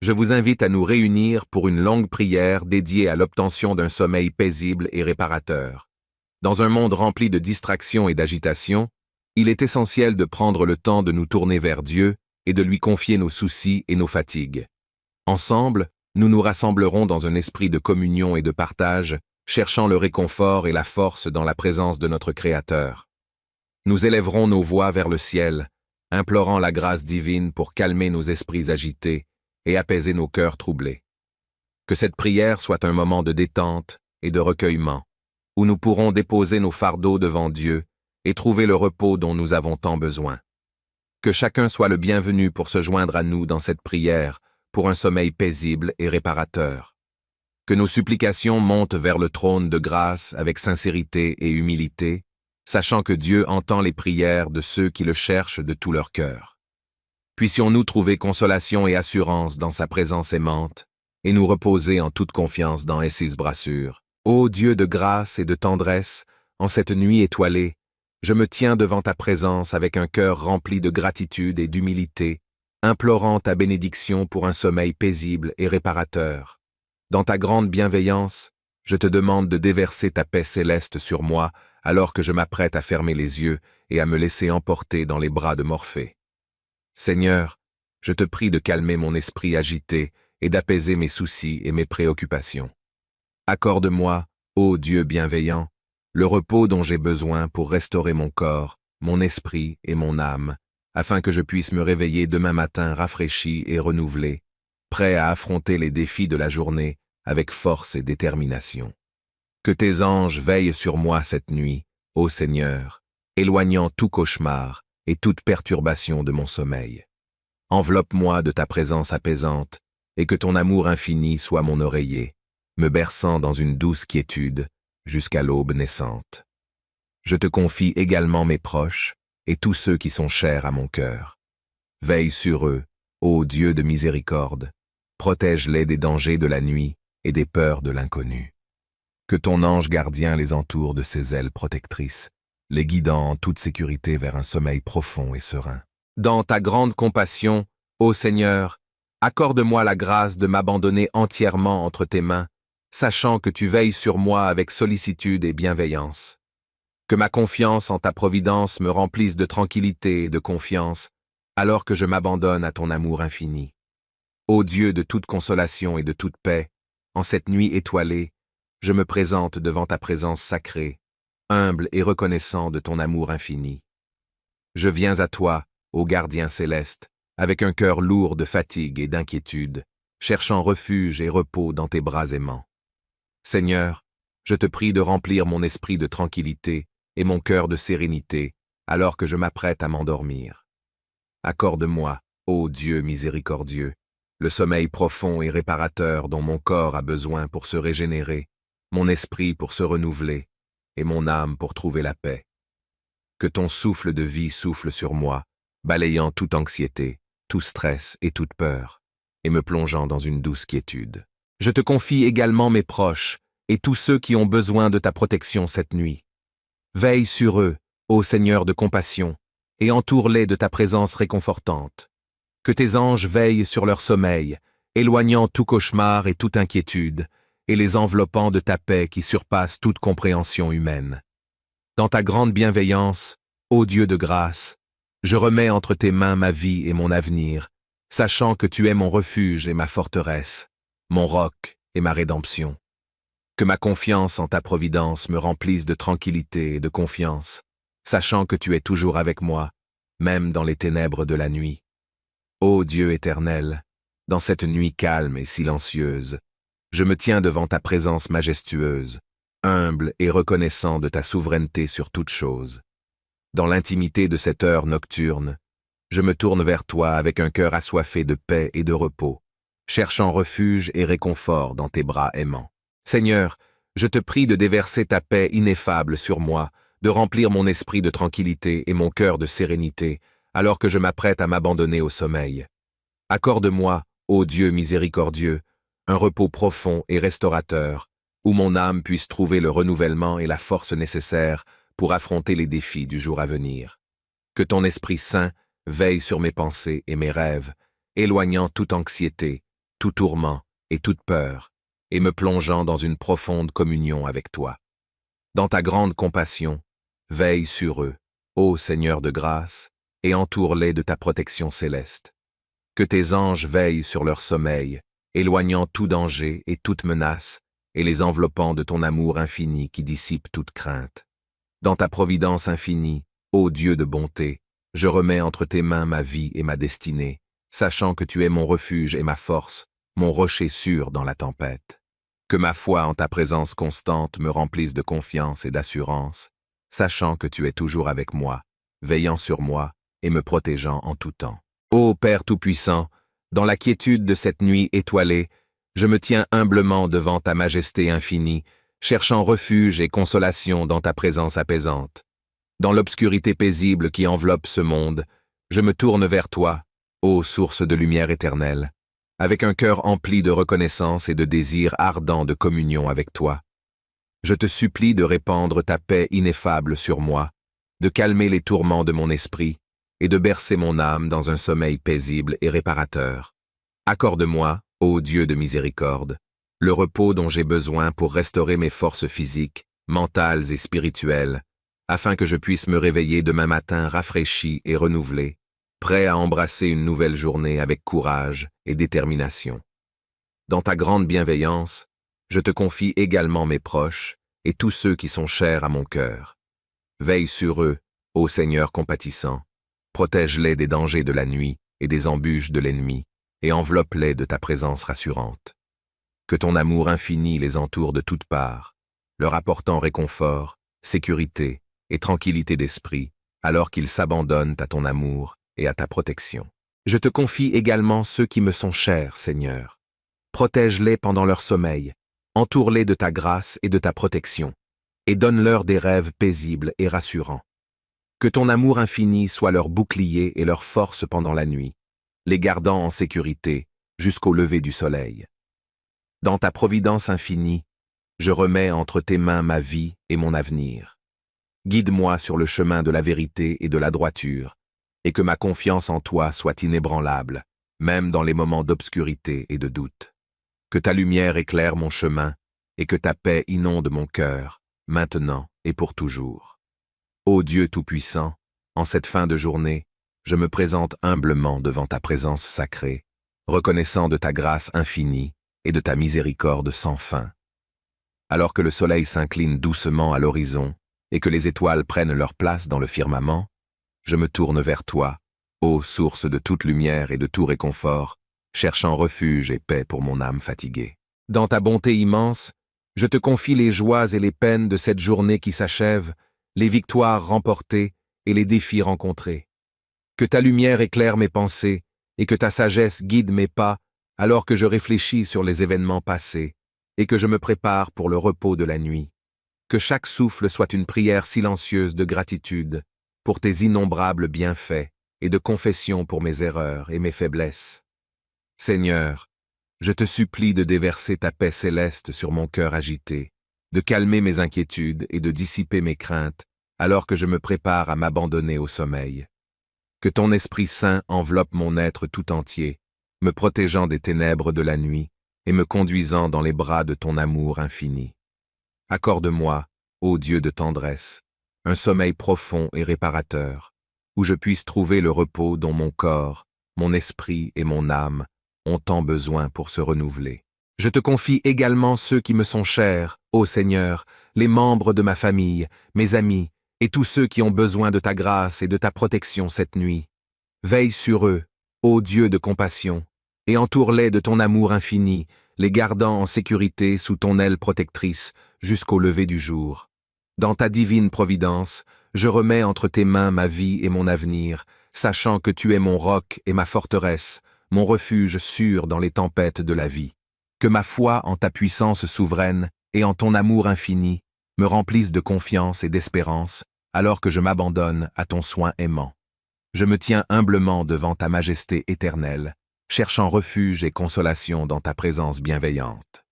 je vous invite à nous réunir pour une longue prière dédiée à l'obtention d'un sommeil paisible et réparateur. Dans un monde rempli de distractions et d'agitation, il est essentiel de prendre le temps de nous tourner vers Dieu et de lui confier nos soucis et nos fatigues. Ensemble, nous nous rassemblerons dans un esprit de communion et de partage, cherchant le réconfort et la force dans la présence de notre Créateur. Nous élèverons nos voix vers le ciel, implorant la grâce divine pour calmer nos esprits agités et apaiser nos cœurs troublés. Que cette prière soit un moment de détente et de recueillement, où nous pourrons déposer nos fardeaux devant Dieu et trouver le repos dont nous avons tant besoin. Que chacun soit le bienvenu pour se joindre à nous dans cette prière, pour un sommeil paisible et réparateur. Que nos supplications montent vers le trône de grâce avec sincérité et humilité, sachant que Dieu entend les prières de ceux qui le cherchent de tout leur cœur. Puissions-nous trouver consolation et assurance dans sa présence aimante, et nous reposer en toute confiance dans ses brassures. Ô Dieu de grâce et de tendresse, en cette nuit étoilée, je me tiens devant ta présence avec un cœur rempli de gratitude et d'humilité, implorant ta bénédiction pour un sommeil paisible et réparateur. Dans ta grande bienveillance, je te demande de déverser ta paix céleste sur moi alors que je m'apprête à fermer les yeux et à me laisser emporter dans les bras de Morphée. Seigneur, je te prie de calmer mon esprit agité et d'apaiser mes soucis et mes préoccupations. Accorde-moi, ô Dieu bienveillant, le repos dont j'ai besoin pour restaurer mon corps, mon esprit et mon âme, afin que je puisse me réveiller demain matin rafraîchi et renouvelé, prêt à affronter les défis de la journée avec force et détermination. Que tes anges veillent sur moi cette nuit, ô Seigneur, éloignant tout cauchemar et toute perturbation de mon sommeil. Enveloppe-moi de ta présence apaisante, et que ton amour infini soit mon oreiller, me berçant dans une douce quiétude jusqu'à l'aube naissante. Je te confie également mes proches et tous ceux qui sont chers à mon cœur. Veille sur eux, ô Dieu de miséricorde, protège-les des dangers de la nuit et des peurs de l'inconnu. Que ton ange gardien les entoure de ses ailes protectrices, les guidant en toute sécurité vers un sommeil profond et serein. Dans ta grande compassion, ô Seigneur, accorde-moi la grâce de m'abandonner entièrement entre tes mains, sachant que tu veilles sur moi avec sollicitude et bienveillance. Que ma confiance en ta providence me remplisse de tranquillité et de confiance, alors que je m'abandonne à ton amour infini. Ô Dieu de toute consolation et de toute paix, en cette nuit étoilée, je me présente devant ta présence sacrée, humble et reconnaissant de ton amour infini. Je viens à toi, ô gardien céleste, avec un cœur lourd de fatigue et d'inquiétude, cherchant refuge et repos dans tes bras aimants. Seigneur, je te prie de remplir mon esprit de tranquillité et mon cœur de sérénité, alors que je m'apprête à m'endormir. Accorde-moi, ô Dieu miséricordieux, le sommeil profond et réparateur dont mon corps a besoin pour se régénérer, mon esprit pour se renouveler, et mon âme pour trouver la paix. Que ton souffle de vie souffle sur moi, balayant toute anxiété, tout stress et toute peur, et me plongeant dans une douce quiétude. Je te confie également mes proches et tous ceux qui ont besoin de ta protection cette nuit. Veille sur eux, ô Seigneur de compassion, et entoure-les de ta présence réconfortante. Que tes anges veillent sur leur sommeil, éloignant tout cauchemar et toute inquiétude, et les enveloppant de ta paix qui surpasse toute compréhension humaine. Dans ta grande bienveillance, ô Dieu de grâce, je remets entre tes mains ma vie et mon avenir, sachant que tu es mon refuge et ma forteresse, mon roc et ma rédemption. Que ma confiance en ta providence me remplisse de tranquillité et de confiance, sachant que tu es toujours avec moi, même dans les ténèbres de la nuit. Ô Dieu éternel, Dans cette nuit calme et silencieuse, je me tiens devant ta présence majestueuse, humble et reconnaissant de ta souveraineté sur toute chose. Dans l'intimité de cette heure nocturne, je me tourne vers toi avec un cœur assoiffé de paix et de repos, cherchant refuge et réconfort dans tes bras aimants. Seigneur, je te prie de déverser ta paix ineffable sur moi, de remplir mon esprit de tranquillité et mon cœur de sérénité, alors que je m'apprête à m'abandonner au sommeil. Accorde-moi, ô Dieu miséricordieux, un repos profond et restaurateur, où mon âme puisse trouver le renouvellement et la force nécessaires pour affronter les défis du jour à venir. Que ton Esprit Saint veille sur mes pensées et mes rêves, éloignant toute anxiété, tout tourment et toute peur, et me plongeant dans une profonde communion avec toi. Dans ta grande compassion, veille sur eux, ô Seigneur de grâce, et entoure-les de ta protection céleste. Que tes anges veillent sur leur sommeil, éloignant tout danger et toute menace, et les enveloppant de ton amour infini qui dissipe toute crainte. Dans ta providence infinie, ô Dieu de bonté, je remets entre tes mains ma vie et ma destinée, sachant que tu es mon refuge et ma force, mon rocher sûr dans la tempête. Que ma foi en ta présence constante me remplisse de confiance et d'assurance, sachant que tu es toujours avec moi, veillant sur moi et me protégeant en tout temps. Ô Père Tout-Puissant, dans la quiétude de cette nuit étoilée, je me tiens humblement devant ta majesté infinie, cherchant refuge et consolation dans ta présence apaisante. Dans l'obscurité paisible qui enveloppe ce monde, je me tourne vers toi, ô source de lumière éternelle, avec un cœur empli de reconnaissance et de désir ardent de communion avec toi. Je te supplie de répandre ta paix ineffable sur moi, de calmer les tourments de mon esprit et de bercer mon âme dans un sommeil paisible et réparateur. Accorde-moi, ô Dieu de miséricorde, le repos dont j'ai besoin pour restaurer mes forces physiques, mentales et spirituelles, afin que je puisse me réveiller demain matin rafraîchi et renouvelé, prêt à embrasser une nouvelle journée avec courage et détermination. Dans ta grande bienveillance, je te confie également mes proches et tous ceux qui sont chers à mon cœur. Veille sur eux, ô Seigneur compatissant, protège-les des dangers de la nuit et des embûches de l'ennemi, et enveloppe-les de ta présence rassurante. Que ton amour infini les entoure de toutes parts, leur apportant réconfort, sécurité et tranquillité d'esprit, alors qu'ils s'abandonnent à ton amour et à ta protection. Je te confie également ceux qui me sont chers, Seigneur. Protège-les pendant leur sommeil, entoure-les de ta grâce et de ta protection, et donne-leur des rêves paisibles et rassurants. Que ton amour infini soit leur bouclier et leur force pendant la nuit, les gardant en sécurité jusqu'au lever du soleil. Dans ta providence infinie, je remets entre tes mains ma vie et mon avenir. Guide-moi sur le chemin de la vérité et de la droiture, et que ma confiance en toi soit inébranlable, même dans les moments d'obscurité et de doute. Que ta lumière éclaire mon chemin, et que ta paix inonde mon cœur, maintenant et pour toujours. Ô Dieu Tout-Puissant, en cette fin de journée, je me présente humblement devant ta présence sacrée, reconnaissant de ta grâce infinie et de ta miséricorde sans fin. Alors que le soleil s'incline doucement à l'horizon et que les étoiles prennent leur place dans le firmament, je me tourne vers toi, ô source de toute lumière et de tout réconfort, cherchant refuge et paix pour mon âme fatiguée. Dans ta bonté immense, je te confie les joies et les peines de cette journée qui s'achève, les victoires remportées et les défis rencontrés. Que ta lumière éclaire mes pensées et que ta sagesse guide mes pas alors que je réfléchis sur les événements passés et que je me prépare pour le repos de la nuit. Que chaque souffle soit une prière silencieuse de gratitude pour tes innombrables bienfaits et de confession pour mes erreurs et mes faiblesses. Seigneur, je te supplie de déverser ta paix céleste sur mon cœur agité, de calmer mes inquiétudes et de dissiper mes craintes alors que je me prépare à m'abandonner au sommeil. Que ton Esprit Saint enveloppe mon être tout entier, me protégeant des ténèbres de la nuit et me conduisant dans les bras de ton amour infini. Accorde-moi, ô Dieu de tendresse, un sommeil profond et réparateur, où je puisse trouver le repos dont mon corps, mon esprit et mon âme ont tant besoin pour se renouveler. Je te confie également ceux qui me sont chers, ô Seigneur, les membres de ma famille, mes amis, et tous ceux qui ont besoin de ta grâce et de ta protection cette nuit. Veille sur eux, ô Dieu de compassion, et entoure-les de ton amour infini, les gardant en sécurité sous ton aile protectrice jusqu'au lever du jour. Dans ta divine providence, je remets entre tes mains ma vie et mon avenir, sachant que tu es mon roc et ma forteresse, mon refuge sûr dans les tempêtes de la vie. Que ma foi en ta puissance souveraine et en ton amour infini me remplisse de confiance et d'espérance, alors que je m'abandonne à ton soin aimant. Je me tiens humblement devant ta majesté éternelle, cherchant refuge et consolation dans ta présence bienveillante.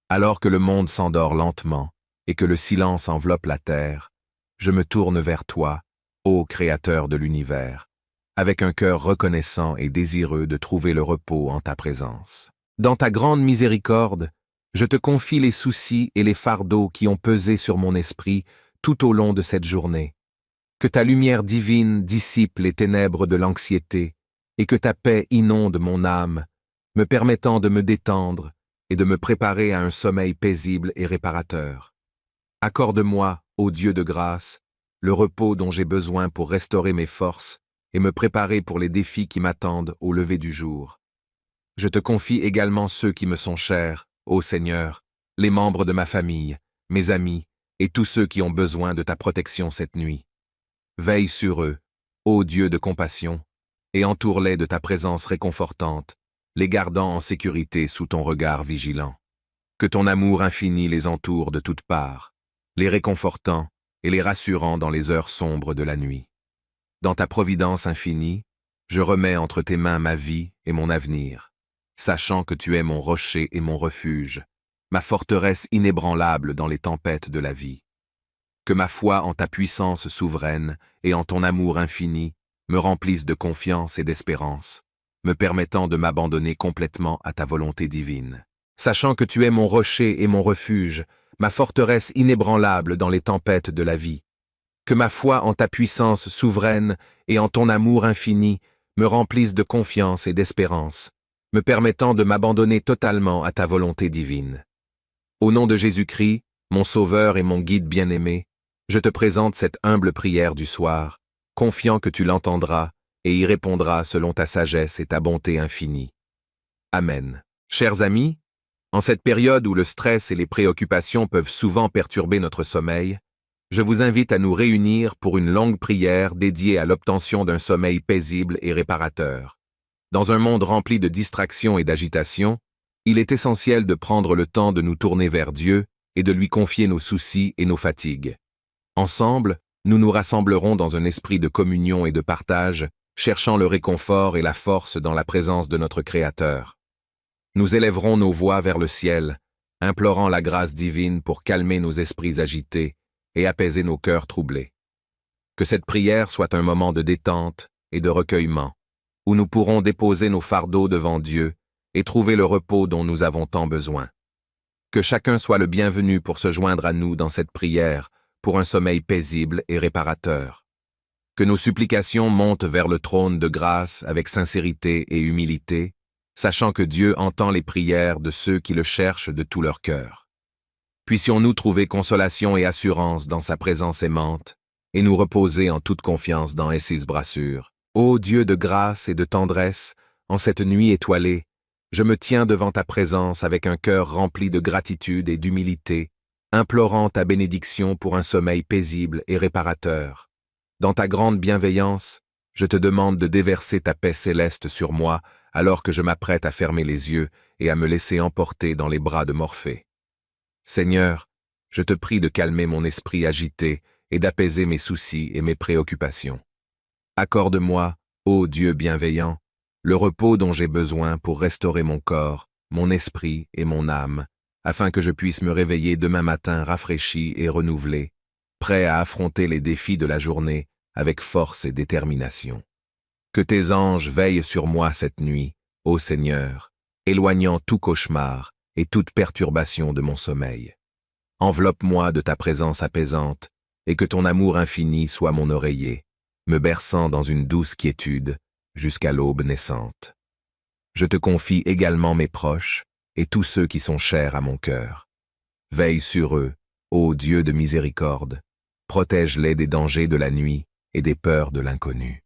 Alors que le monde s'endort lentement et que le silence enveloppe la terre, je me tourne vers toi, ô Créateur de l'univers, avec un cœur reconnaissant et désireux de trouver le repos en ta présence. Dans ta grande miséricorde, je te confie les soucis et les fardeaux qui ont pesé sur mon esprit tout au long de cette journée. Que ta lumière divine dissipe les ténèbres de l'anxiété et que ta paix inonde mon âme, me permettant de me détendre et de me préparer à un sommeil paisible et réparateur. Accorde-moi, ô Dieu de grâce, le repos dont j'ai besoin pour restaurer mes forces et me préparer pour les défis qui m'attendent au lever du jour. Je te confie également ceux qui me sont chers, ô Seigneur, les membres de ma famille, mes amis et tous ceux qui ont besoin de ta protection cette nuit. Veille sur eux, ô Dieu de compassion, et entoure-les de ta présence réconfortante, les gardant en sécurité sous ton regard vigilant. Que ton amour infini les entoure de toutes parts, les réconfortant et les rassurant dans les heures sombres de la nuit. Dans ta providence infinie, je remets entre tes mains ma vie et mon avenir, sachant que tu es mon rocher et mon refuge, ma forteresse inébranlable dans les tempêtes de la vie. Que ma foi en ta puissance souveraine et en ton amour infini me remplisse de confiance et d'espérance, me permettant de m'abandonner complètement à ta volonté divine. Sachant que tu es mon rocher et mon refuge, ma forteresse inébranlable dans les tempêtes de la vie. Que ma foi en ta puissance souveraine et en ton amour infini me remplisse de confiance et d'espérance, me permettant de m'abandonner totalement à ta volonté divine. Au nom de Jésus-Christ, mon Sauveur et mon Guide bien-aimé, je te présente cette humble prière du soir, confiant que tu l'entendras et y répondras selon ta sagesse et ta bonté infinie. Amen. Chers amis, en cette période où le stress et les préoccupations peuvent souvent perturber notre sommeil, je vous invite à nous réunir pour une longue prière dédiée à l'obtention d'un sommeil paisible et réparateur. Dans un monde rempli de distractions et d'agitation, il est essentiel de prendre le temps de nous tourner vers Dieu et de lui confier nos soucis et nos fatigues. Ensemble, nous nous rassemblerons dans un esprit de communion et de partage, cherchant le réconfort et la force dans la présence de notre Créateur. Nous élèverons nos voix vers le ciel, implorant la grâce divine pour calmer nos esprits agités et apaiser nos cœurs troublés. Que cette prière soit un moment de détente et de recueillement, où nous pourrons déposer nos fardeaux devant Dieu et trouver le repos dont nous avons tant besoin. Que chacun soit le bienvenu pour se joindre à nous dans cette prière, pour un sommeil paisible et réparateur. Que nos supplications montent vers le trône de grâce avec sincérité et humilité, sachant que Dieu entend les prières de ceux qui le cherchent de tout leur cœur. Puissions-nous trouver consolation et assurance dans sa présence aimante, et nous reposer en toute confiance dans ses brassures. Ô Dieu de grâce et de tendresse, en cette nuit étoilée, je me tiens devant ta présence avec un cœur rempli de gratitude et d'humilité, implorant ta bénédiction pour un sommeil paisible et réparateur. Dans ta grande bienveillance, je te demande de déverser ta paix céleste sur moi alors que je m'apprête à fermer les yeux et à me laisser emporter dans les bras de Morphée. Seigneur, je te prie de calmer mon esprit agité et d'apaiser mes soucis et mes préoccupations. Accorde-moi, ô Dieu bienveillant, le repos dont j'ai besoin pour restaurer mon corps, mon esprit et mon âme, afin que je puisse me réveiller demain matin rafraîchi et renouvelé, prêt à affronter les défis de la journée avec force et détermination. Que tes anges veillent sur moi cette nuit, ô Seigneur, éloignant tout cauchemar et toute perturbation de mon sommeil. Enveloppe-moi de ta présence apaisante et que ton amour infini soit mon oreiller, me berçant dans une douce quiétude jusqu'à l'aube naissante. Je te confie également mes proches et tous ceux qui sont chers à mon cœur. Veille sur eux, ô Dieu de miséricorde, protège-les des dangers de la nuit et des peurs de l'inconnu.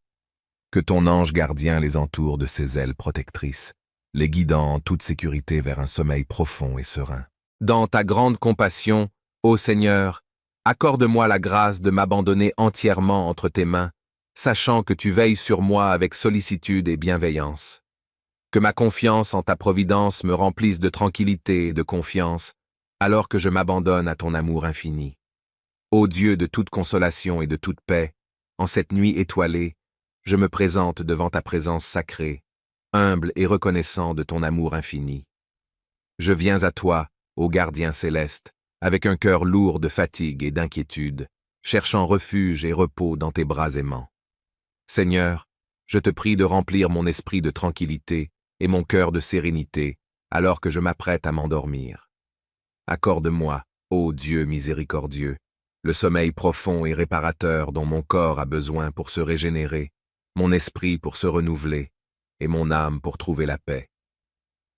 Que ton ange gardien les entoure de ses ailes protectrices, les guidant en toute sécurité vers un sommeil profond et serein. Dans ta grande compassion, ô Seigneur, accorde-moi la grâce de m'abandonner entièrement entre tes mains, sachant que tu veilles sur moi avec sollicitude et bienveillance. Que ma confiance en ta providence me remplisse de tranquillité et de confiance, alors que je m'abandonne à ton amour infini. Ô Dieu de toute consolation et de toute paix, en cette nuit étoilée, je me présente devant ta présence sacrée, humble et reconnaissant de ton amour infini. Je viens à toi, ô gardien céleste, avec un cœur lourd de fatigue et d'inquiétude, cherchant refuge et repos dans tes bras aimants. Seigneur, je te prie de remplir mon esprit de tranquillité et mon cœur de sérénité, alors que je m'apprête à m'endormir. Accorde-moi, ô Dieu miséricordieux, le sommeil profond et réparateur dont mon corps a besoin pour se régénérer, mon esprit pour se renouveler, et mon âme pour trouver la paix.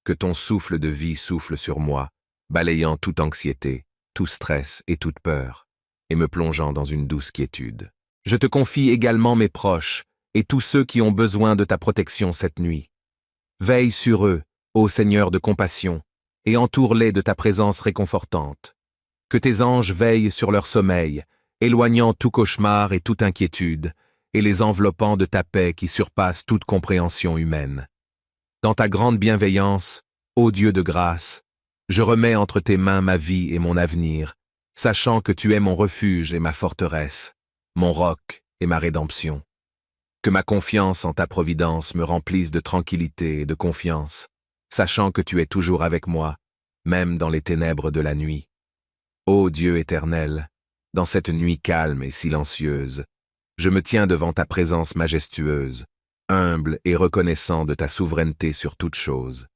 Que ton souffle de vie souffle sur moi, balayant toute anxiété, tout stress et toute peur, et me plongeant dans une douce quiétude. Je te confie également mes proches, et tous ceux qui ont besoin de ta protection cette nuit. Veille sur eux, ô Seigneur de compassion, et entoure-les de ta présence réconfortante. Que tes anges veillent sur leur sommeil, éloignant tout cauchemar et toute inquiétude, et les enveloppant de ta paix qui surpasse toute compréhension humaine. Dans ta grande bienveillance, ô Dieu de grâce, je remets entre tes mains ma vie et mon avenir, sachant que tu es mon refuge et ma forteresse, mon roc et ma rédemption. Que ma confiance en ta providence me remplisse de tranquillité et de confiance, sachant que tu es toujours avec moi, même dans les ténèbres de la nuit. Ô Dieu éternel, dans cette nuit calme et silencieuse, je me tiens devant ta présence majestueuse, humble et reconnaissant de ta souveraineté sur toute chose.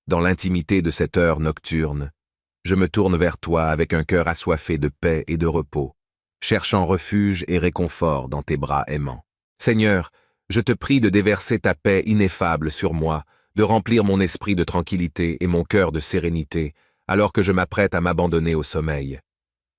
Dans l'intimité de cette heure nocturne, je me tourne vers toi avec un cœur assoiffé de paix et de repos, cherchant refuge et réconfort dans tes bras aimants. Seigneur, je te prie de déverser ta paix ineffable sur moi, de remplir mon esprit de tranquillité et mon cœur de sérénité, alors que je m'apprête à m'abandonner au sommeil.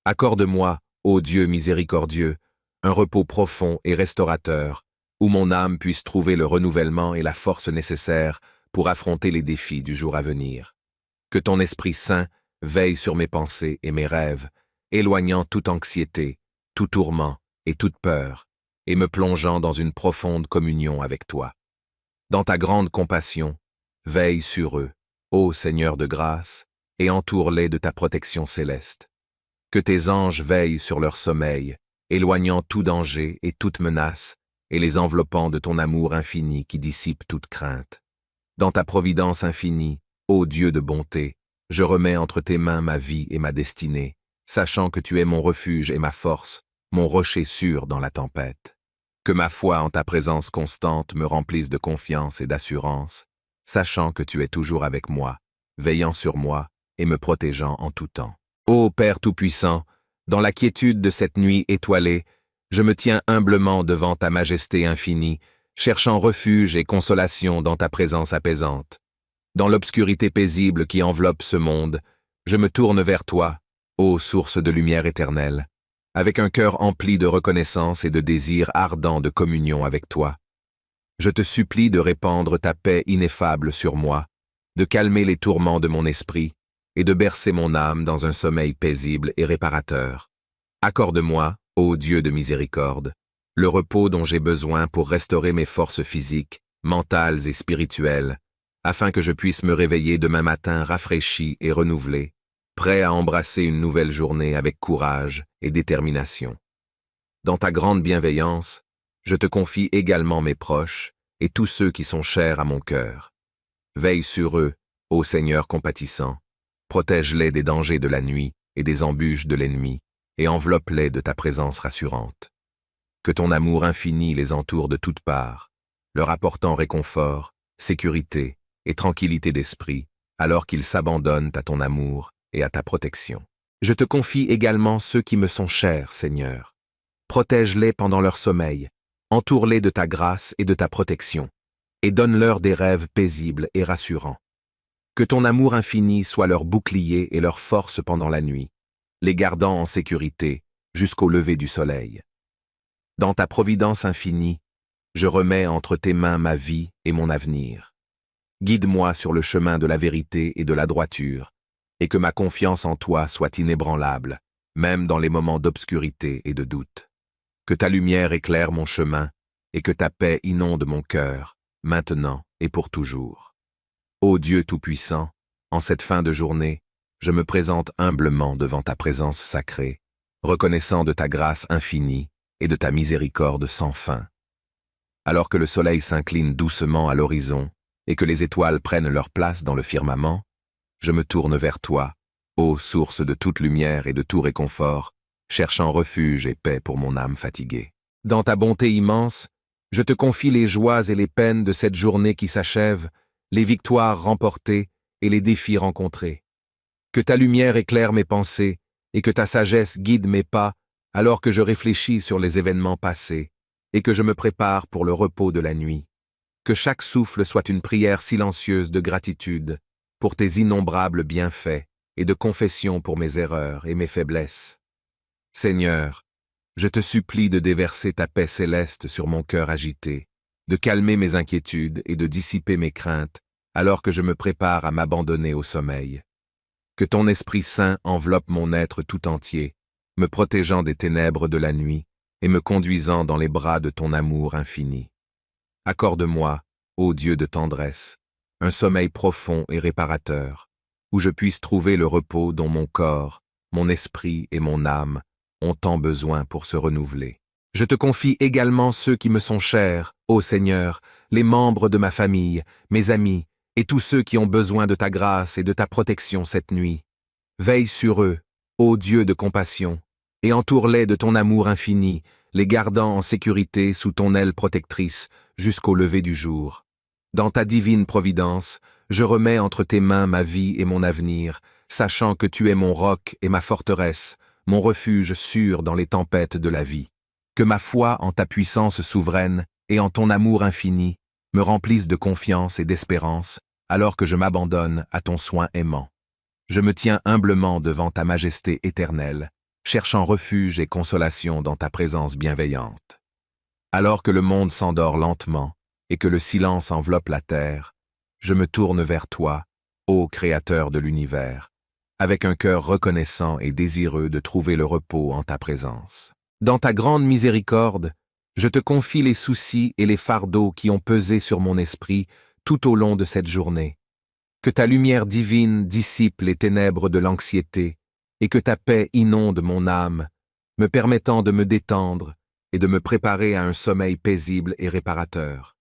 Accorde-moi, ô Dieu miséricordieux, un repos profond et restaurateur, où mon âme puisse trouver le renouvellement et la force nécessaires pour affronter les défis du jour à venir. Que ton Esprit Saint veille sur mes pensées et mes rêves, éloignant toute anxiété, tout tourment et toute peur, et me plongeant dans une profonde communion avec toi. Dans ta grande compassion, veille sur eux, ô Seigneur de grâce, et entoure-les de ta protection céleste. Que tes anges veillent sur leur sommeil, éloignant tout danger et toute menace, et les enveloppant de ton amour infini qui dissipe toute crainte. Dans ta providence infinie, ô Dieu de bonté, je remets entre tes mains ma vie et ma destinée, sachant que tu es mon refuge et ma force, mon rocher sûr dans la tempête. Que ma foi en ta présence constante me remplisse de confiance et d'assurance, sachant que tu es toujours avec moi, veillant sur moi et me protégeant en tout temps. Ô Père Tout-Puissant, dans la quiétude de cette nuit étoilée, je me tiens humblement devant ta majesté infinie, cherchant refuge et consolation dans ta présence apaisante. Dans l'obscurité paisible qui enveloppe ce monde, je me tourne vers toi, ô source de lumière éternelle, avec un cœur empli de reconnaissance et de désir ardent de communion avec toi. Je te supplie de répandre ta paix ineffable sur moi, de calmer les tourments de mon esprit et de bercer mon âme dans un sommeil paisible et réparateur. Accorde-moi, ô Dieu de miséricorde, le repos dont j'ai besoin pour restaurer mes forces physiques, mentales et spirituelles, afin que je puisse me réveiller demain matin rafraîchi et renouvelé, prêt à embrasser une nouvelle journée avec courage et détermination. Dans ta grande bienveillance, je te confie également mes proches et tous ceux qui sont chers à mon cœur. Veille sur eux, ô Seigneur compatissant, protège-les des dangers de la nuit et des embûches de l'ennemi, et enveloppe-les de ta présence rassurante. Que ton amour infini les entoure de toutes parts, leur apportant réconfort, sécurité et tranquillité d'esprit, alors qu'ils s'abandonnent à ton amour et à ta protection. Je te confie également ceux qui me sont chers, Seigneur. Protège-les pendant leur sommeil, entoure-les de ta grâce et de ta protection, et donne-leur des rêves paisibles et rassurants. Que ton amour infini soit leur bouclier et leur force pendant la nuit, les gardant en sécurité jusqu'au lever du soleil. Dans ta providence infinie, je remets entre tes mains ma vie et mon avenir. Guide-moi sur le chemin de la vérité et de la droiture, et que ma confiance en toi soit inébranlable, même dans les moments d'obscurité et de doute. Que ta lumière éclaire mon chemin, et que ta paix inonde mon cœur, maintenant et pour toujours. Ô Dieu Tout-Puissant, en cette fin de journée, je me présente humblement devant ta présence sacrée, reconnaissant de ta grâce infinie et de ta miséricorde sans fin. Alors que le soleil s'incline doucement à l'horizon et que les étoiles prennent leur place dans le firmament, je me tourne vers toi, ô source de toute lumière et de tout réconfort, cherchant refuge et paix pour mon âme fatiguée. Dans ta bonté immense, je te confie les joies et les peines de cette journée qui s'achève, les victoires remportées et les défis rencontrés. Que ta lumière éclaire mes pensées et que ta sagesse guide mes pas alors que je réfléchis sur les événements passés et que je me prépare pour le repos de la nuit. Que chaque souffle soit une prière silencieuse de gratitude pour tes innombrables bienfaits et de confession pour mes erreurs et mes faiblesses. Seigneur, je te supplie de déverser ta paix céleste sur mon cœur agité, de calmer mes inquiétudes et de dissiper mes craintes alors que je me prépare à m'abandonner au sommeil. Que ton Esprit Saint enveloppe mon être tout entier, me protégeant des ténèbres de la nuit et me conduisant dans les bras de ton amour infini. Accorde-moi, ô Dieu de tendresse, un sommeil profond et réparateur, où je puisse trouver le repos dont mon corps, mon esprit et mon âme ont tant besoin pour se renouveler. Je te confie également ceux qui me sont chers, ô Seigneur, les membres de ma famille, mes amis, et tous ceux qui ont besoin de ta grâce et de ta protection cette nuit. Veille sur eux, ô Dieu de compassion, et entoure-les de ton amour infini, les gardant en sécurité sous ton aile protectrice jusqu'au lever du jour. Dans ta divine providence, je remets entre tes mains ma vie et mon avenir, sachant que tu es mon roc et ma forteresse, mon refuge sûr dans les tempêtes de la vie. Que ma foi en ta puissance souveraine et en ton amour infini me remplisse de confiance et d'espérance, alors que je m'abandonne à ton soin aimant. Je me tiens humblement devant ta majesté éternelle, cherchant refuge et consolation dans ta présence bienveillante. Alors que le monde s'endort lentement et que le silence enveloppe la terre, je me tourne vers toi, ô Créateur de l'univers, avec un cœur reconnaissant et désireux de trouver le repos en ta présence. Dans ta grande miséricorde, je te confie les soucis et les fardeaux qui ont pesé sur mon esprit tout au long de cette journée. Que ta lumière divine dissipe les ténèbres de l'anxiété et que ta paix inonde mon âme, me permettant de me détendre et de me préparer à un sommeil paisible et réparateur.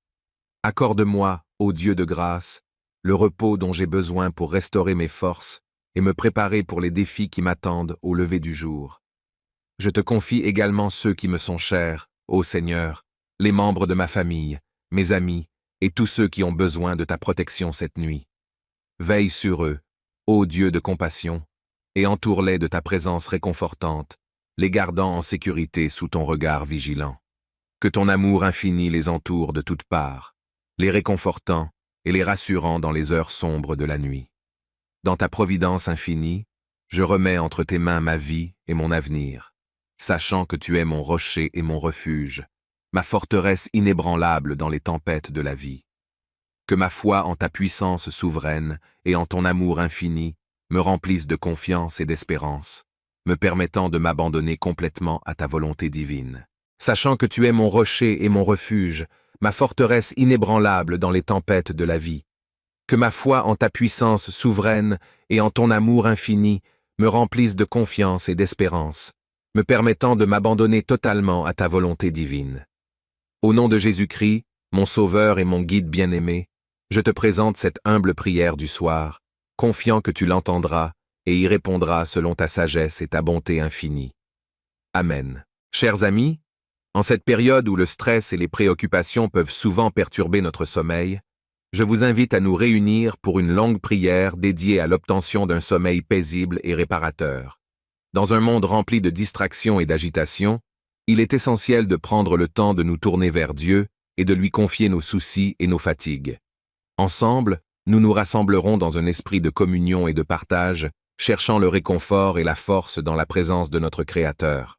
Accorde-moi, ô Dieu de grâce, le repos dont j'ai besoin pour restaurer mes forces et me préparer pour les défis qui m'attendent au lever du jour. Je te confie également ceux qui me sont chers, ô Seigneur, les membres de ma famille, mes amis, et tous ceux qui ont besoin de ta protection cette nuit. Veille sur eux, ô Dieu de compassion, et entoure-les de ta présence réconfortante, les gardant en sécurité sous ton regard vigilant. Que ton amour infini les entoure de toutes parts, les réconfortant et les rassurant dans les heures sombres de la nuit. Dans ta providence infinie, je remets entre tes mains ma vie et mon avenir, sachant que tu es mon rocher et mon refuge, ma forteresse inébranlable dans les tempêtes de la vie. Que ma foi en ta puissance souveraine et en ton amour infini me remplisse de confiance et d'espérance, me permettant de m'abandonner complètement à ta volonté divine. Sachant que tu es mon rocher et mon refuge, ma forteresse inébranlable dans les tempêtes de la vie. Que ma foi en ta puissance souveraine et en ton amour infini me remplisse de confiance et d'espérance, me permettant de m'abandonner totalement à ta volonté divine. Au nom de Jésus-Christ, mon Sauveur et mon Guide bien-aimé, je te présente cette humble prière du soir, confiant que tu l'entendras et y répondras selon ta sagesse et ta bonté infinie. Amen. Chers amis, en cette période où le stress et les préoccupations peuvent souvent perturber notre sommeil, je vous invite à nous réunir pour une longue prière dédiée à l'obtention d'un sommeil paisible et réparateur. Dans un monde rempli de distractions et d'agitation, il est essentiel de prendre le temps de nous tourner vers Dieu et de lui confier nos soucis et nos fatigues. Ensemble, nous nous rassemblerons dans un esprit de communion et de partage, cherchant le réconfort et la force dans la présence de notre Créateur.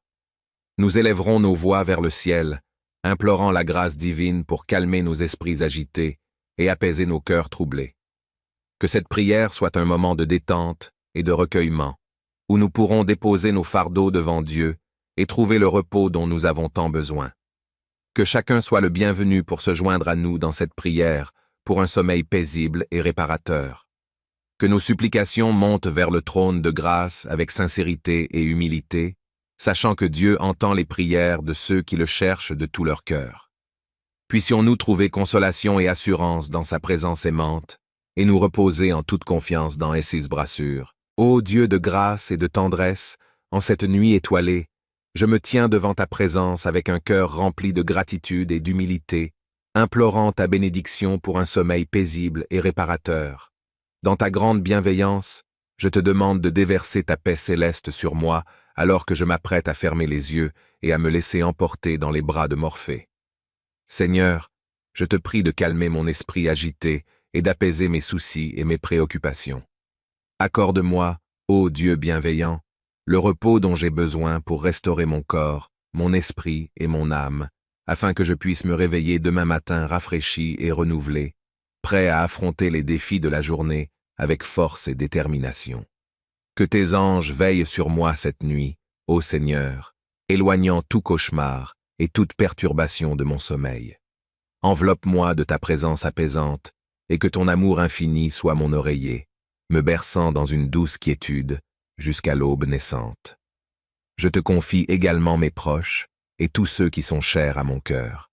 Nous élèverons nos voix vers le ciel, implorant la grâce divine pour calmer nos esprits agités et apaiser nos cœurs troublés. Que cette prière soit un moment de détente et de recueillement, où nous pourrons déposer nos fardeaux devant Dieu et trouver le repos dont nous avons tant besoin. Que chacun soit le bienvenu pour se joindre à nous dans cette prière pour un sommeil paisible et réparateur. Que nos supplications montent vers le trône de grâce avec sincérité et humilité, sachant que Dieu entend les prières de ceux qui le cherchent de tout leur cœur. Puissions-nous trouver consolation et assurance dans sa présence aimante, et nous reposer en toute confiance dans ses brassures. Ô Dieu de grâce et de tendresse, en cette nuit étoilée, je me tiens devant ta présence avec un cœur rempli de gratitude et d'humilité, implorant ta bénédiction pour un sommeil paisible et réparateur. Dans ta grande bienveillance, je te demande de déverser ta paix céleste sur moi alors que je m'apprête à fermer les yeux et à me laisser emporter dans les bras de Morphée. Seigneur, je te prie de calmer mon esprit agité et d'apaiser mes soucis et mes préoccupations. Accorde-moi, ô Dieu bienveillant, le repos dont j'ai besoin pour restaurer mon corps, mon esprit et mon âme, afin que je puisse me réveiller demain matin rafraîchi et renouvelé, prêt à affronter les défis de la journée avec force et détermination. Que tes anges veillent sur moi cette nuit, ô Seigneur, éloignant tout cauchemar et toute perturbation de mon sommeil. Enveloppe-moi de ta présence apaisante, et que ton amour infini soit mon oreiller, me berçant dans une douce quiétude jusqu'à l'aube naissante. Je te confie également mes proches et tous ceux qui sont chers à mon cœur.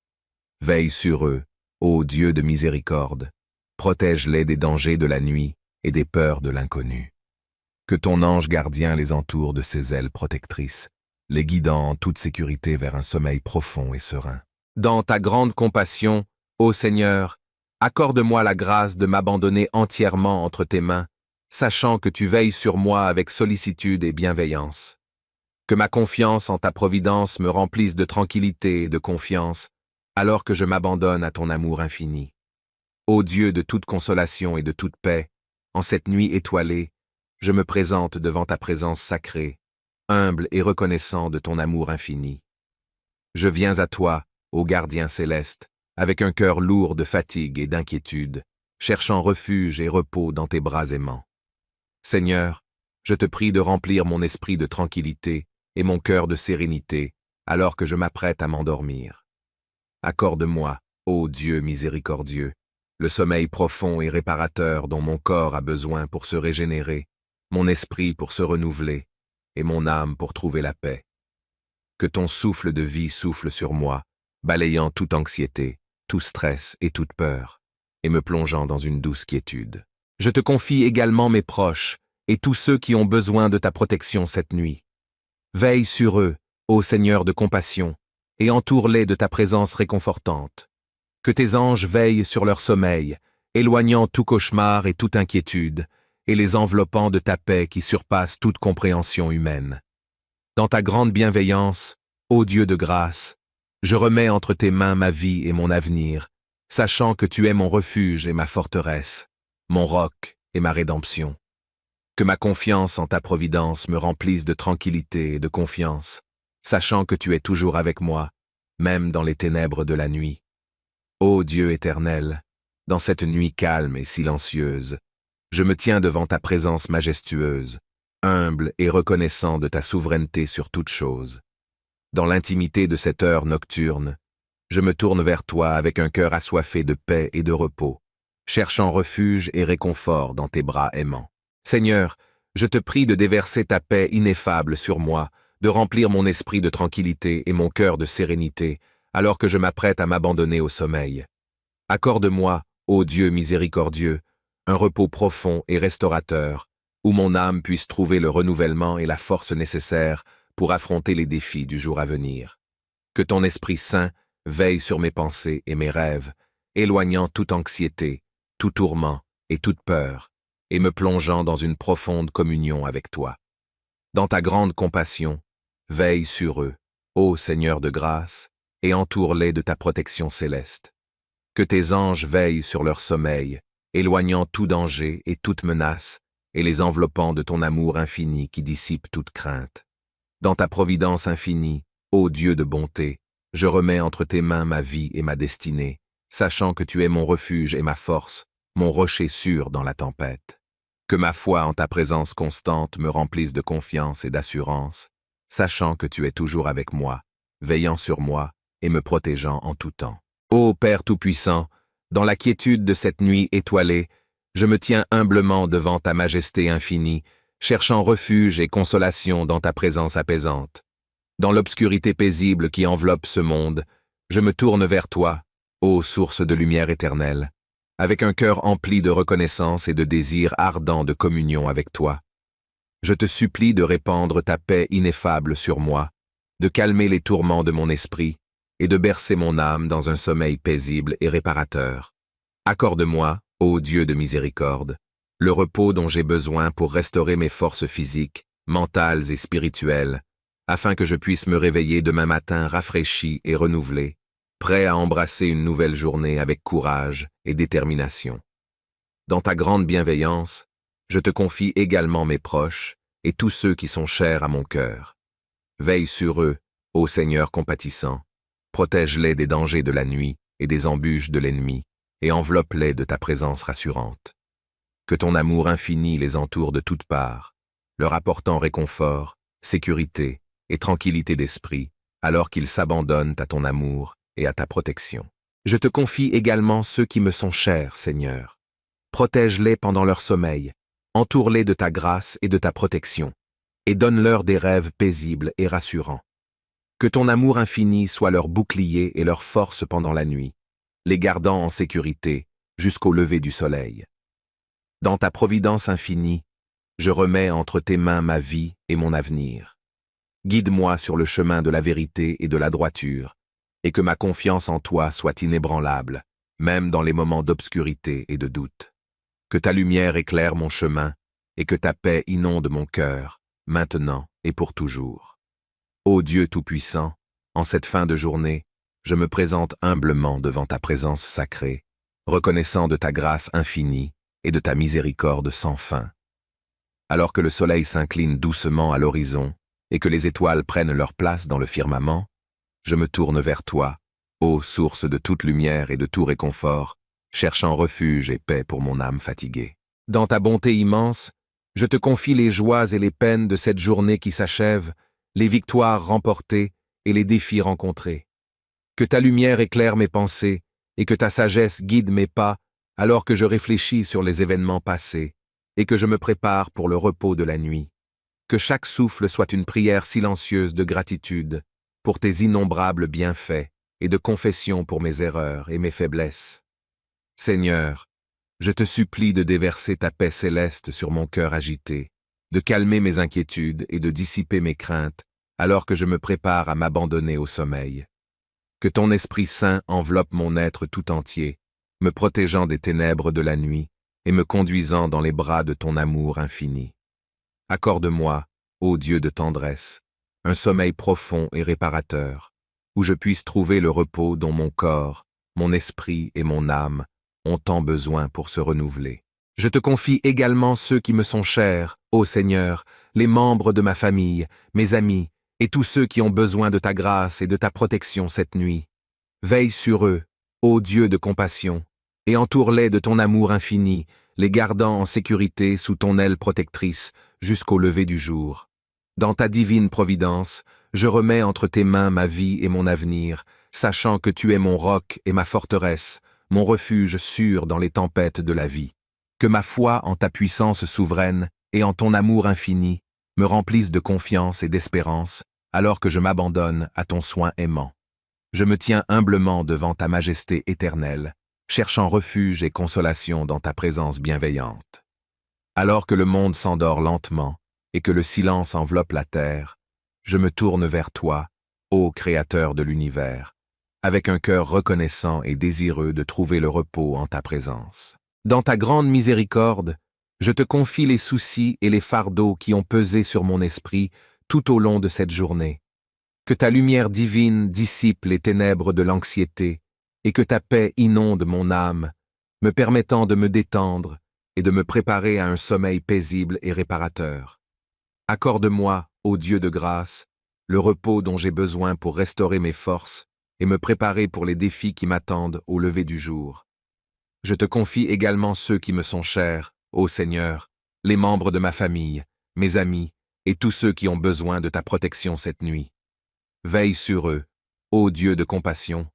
Veille sur eux, ô Dieu de miséricorde, protège-les des dangers de la nuit et des peurs de l'inconnu. Que ton ange gardien les entoure de ses ailes protectrices, les guidant en toute sécurité vers un sommeil profond et serein. Dans ta grande compassion, ô Seigneur, accorde-moi la grâce de m'abandonner entièrement entre tes mains, sachant que tu veilles sur moi avec sollicitude et bienveillance. Que ma confiance en ta providence me remplisse de tranquillité et de confiance, alors que je m'abandonne à ton amour infini. Ô Dieu de toute consolation et de toute paix, en cette nuit étoilée, je me présente devant ta présence sacrée, humble et reconnaissant de ton amour infini. Je viens à toi, ô gardien céleste, avec un cœur lourd de fatigue et d'inquiétude, cherchant refuge et repos dans tes bras aimants. Seigneur, je te prie de remplir mon esprit de tranquillité et mon cœur de sérénité, alors que je m'apprête à m'endormir. Accorde-moi, ô Dieu miséricordieux, le sommeil profond et réparateur dont mon corps a besoin pour se régénérer, mon esprit pour se renouveler, et mon âme pour trouver la paix. Que ton souffle de vie souffle sur moi, balayant toute anxiété, tout stress et toute peur, et me plongeant dans une douce quiétude. Je te confie également mes proches et tous ceux qui ont besoin de ta protection cette nuit. Veille sur eux, ô Seigneur de compassion, et entoure-les de ta présence réconfortante. Que tes anges veillent sur leur sommeil, éloignant tout cauchemar et toute inquiétude, et les enveloppant de ta paix qui surpasse toute compréhension humaine. Dans ta grande bienveillance, ô Dieu de grâce, je remets entre tes mains ma vie et mon avenir, sachant que tu es mon refuge et ma forteresse, mon roc et ma rédemption. Que ma confiance en ta providence me remplisse de tranquillité et de confiance, sachant que tu es toujours avec moi, même dans les ténèbres de la nuit. Ô Dieu éternel, dans cette nuit calme et silencieuse, je me tiens devant ta présence majestueuse, humble et reconnaissant de ta souveraineté sur toute chose. Dans l'intimité de cette heure nocturne, je me tourne vers toi avec un cœur assoiffé de paix et de repos, cherchant refuge et réconfort dans tes bras aimants. Seigneur, je te prie de déverser ta paix ineffable sur moi, de remplir mon esprit de tranquillité et mon cœur de sérénité, alors que je m'apprête à m'abandonner au sommeil. Accorde-moi, ô Dieu miséricordieux, un repos profond et restaurateur, où mon âme puisse trouver le renouvellement et la force nécessaires pour affronter les défis du jour à venir. Que ton Esprit Saint veille sur mes pensées et mes rêves, éloignant toute anxiété, tout tourment et toute peur, et me plongeant dans une profonde communion avec toi. Dans ta grande compassion, veille sur eux, ô Seigneur de grâce, et entoure-les de ta protection céleste. Que tes anges veillent sur leur sommeil, éloignant tout danger et toute menace, et les enveloppant de ton amour infini qui dissipe toute crainte. Dans ta providence infinie, ô Dieu de bonté, je remets entre tes mains ma vie et ma destinée, sachant que tu es mon refuge et ma force, mon rocher sûr dans la tempête. Que ma foi en ta présence constante me remplisse de confiance et d'assurance, sachant que tu es toujours avec moi, veillant sur moi et me protégeant en tout temps. Ô Père Tout-Puissant, dans la quiétude de cette nuit étoilée, je me tiens humblement devant ta majesté infinie, cherchant refuge et consolation dans ta présence apaisante. Dans l'obscurité paisible qui enveloppe ce monde, je me tourne vers toi, ô source de lumière éternelle, avec un cœur empli de reconnaissance et de désir ardent de communion avec toi. Je te supplie de répandre ta paix ineffable sur moi, de calmer les tourments de mon esprit et de bercer mon âme dans un sommeil paisible et réparateur. Accorde-moi, ô Dieu de miséricorde, le repos dont j'ai besoin pour restaurer mes forces physiques, mentales et spirituelles, afin que je puisse me réveiller demain matin rafraîchi et renouvelé, prêt à embrasser une nouvelle journée avec courage et détermination. Dans ta grande bienveillance, je te confie également mes proches et tous ceux qui sont chers à mon cœur. Veille sur eux, ô Seigneur compatissant, protège-les des dangers de la nuit et des embûches de l'ennemi, et enveloppe-les de ta présence rassurante. Que ton amour infini les entoure de toutes parts, leur apportant réconfort, sécurité et tranquillité d'esprit, alors qu'ils s'abandonnent à ton amour et à ta protection. Je te confie également ceux qui me sont chers, Seigneur. Protège-les pendant leur sommeil, entoure-les de ta grâce et de ta protection, et donne-leur des rêves paisibles et rassurants. Que ton amour infini soit leur bouclier et leur force pendant la nuit, les gardant en sécurité jusqu'au lever du soleil. Dans ta providence infinie, je remets entre tes mains ma vie et mon avenir. Guide-moi sur le chemin de la vérité et de la droiture, et que ma confiance en toi soit inébranlable, même dans les moments d'obscurité et de doute. Que ta lumière éclaire mon chemin, et que ta paix inonde mon cœur, maintenant et pour toujours. Ô Dieu Tout-Puissant, en cette fin de journée, je me présente humblement devant ta présence sacrée, reconnaissant de ta grâce infinie et de ta miséricorde sans fin. Alors que le soleil s'incline doucement à l'horizon et que les étoiles prennent leur place dans le firmament, je me tourne vers toi, ô source de toute lumière et de tout réconfort, cherchant refuge et paix pour mon âme fatiguée. Dans ta bonté immense, je te confie les joies et les peines de cette journée qui s'achève, les victoires remportées et les défis rencontrés. Que ta lumière éclaire mes pensées et que ta sagesse guide mes pas alors que je réfléchis sur les événements passés et que je me prépare pour le repos de la nuit. Que chaque souffle soit une prière silencieuse de gratitude pour tes innombrables bienfaits et de confession pour mes erreurs et mes faiblesses. Seigneur, je te supplie de déverser ta paix céleste sur mon cœur agité, de calmer mes inquiétudes et de dissiper mes craintes alors que je me prépare à m'abandonner au sommeil. Que ton Esprit Saint enveloppe mon être tout entier, me protégeant des ténèbres de la nuit et me conduisant dans les bras de ton amour infini. Accorde-moi, ô Dieu de tendresse, un sommeil profond et réparateur, où je puisse trouver le repos dont mon corps, mon esprit et mon âme ont tant besoin pour se renouveler. Je te confie également ceux qui me sont chers, ô Seigneur, les membres de ma famille, mes amis, et tous ceux qui ont besoin de ta grâce et de ta protection cette nuit. Veille sur eux, ô Dieu de compassion, et entoure-les de ton amour infini, les gardant en sécurité sous ton aile protectrice jusqu'au lever du jour. Dans ta divine providence, je remets entre tes mains ma vie et mon avenir, sachant que tu es mon roc et ma forteresse, mon refuge sûr dans les tempêtes de la vie. Que ma foi en ta puissance souveraine et en ton amour infini me remplisse de confiance et d'espérance, alors que je m'abandonne à ton soin aimant. Je me tiens humblement devant ta majesté éternelle, cherchant refuge et consolation dans ta présence bienveillante. Alors que le monde s'endort lentement et que le silence enveloppe la terre, je me tourne vers toi, ô Créateur de l'univers, avec un cœur reconnaissant et désireux de trouver le repos en ta présence. Dans ta grande miséricorde, je te confie les soucis et les fardeaux qui ont pesé sur mon esprit tout au long de cette journée. Que ta lumière divine dissipe les ténèbres de l'anxiété et que ta paix inonde mon âme, me permettant de me détendre et de me préparer à un sommeil paisible et réparateur. Accorde-moi, ô Dieu de grâce, le repos dont j'ai besoin pour restaurer mes forces et me préparer pour les défis qui m'attendent au lever du jour. Je te confie également ceux qui me sont chers, ô Seigneur, les membres de ma famille, mes amis, et tous ceux qui ont besoin de ta protection cette nuit. Veille sur eux, ô Dieu de compassion,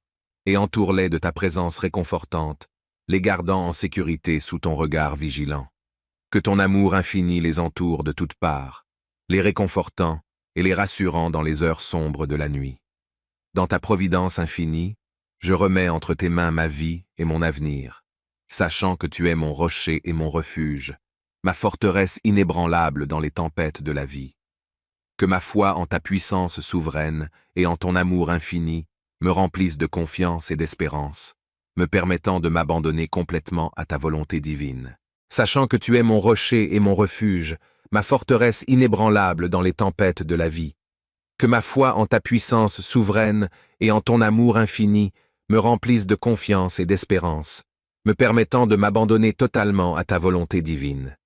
et entoure-les de ta présence réconfortante, les gardant en sécurité sous ton regard vigilant. Que ton amour infini les entoure de toutes parts, les réconfortant et les rassurant dans les heures sombres de la nuit. Dans ta providence infinie, je remets entre tes mains ma vie et mon avenir, sachant que tu es mon rocher et mon refuge, ma forteresse inébranlable dans les tempêtes de la vie. Que ma foi en ta puissance souveraine et en ton amour infini me remplisse de confiance et d'espérance, me permettant de m'abandonner complètement à ta volonté divine. Sachant que tu es mon rocher et mon refuge, ma forteresse inébranlable dans les tempêtes de la vie. Que ma foi en ta puissance souveraine et en ton amour infini me remplisse de confiance et d'espérance, me permettant de m'abandonner totalement à ta volonté divine.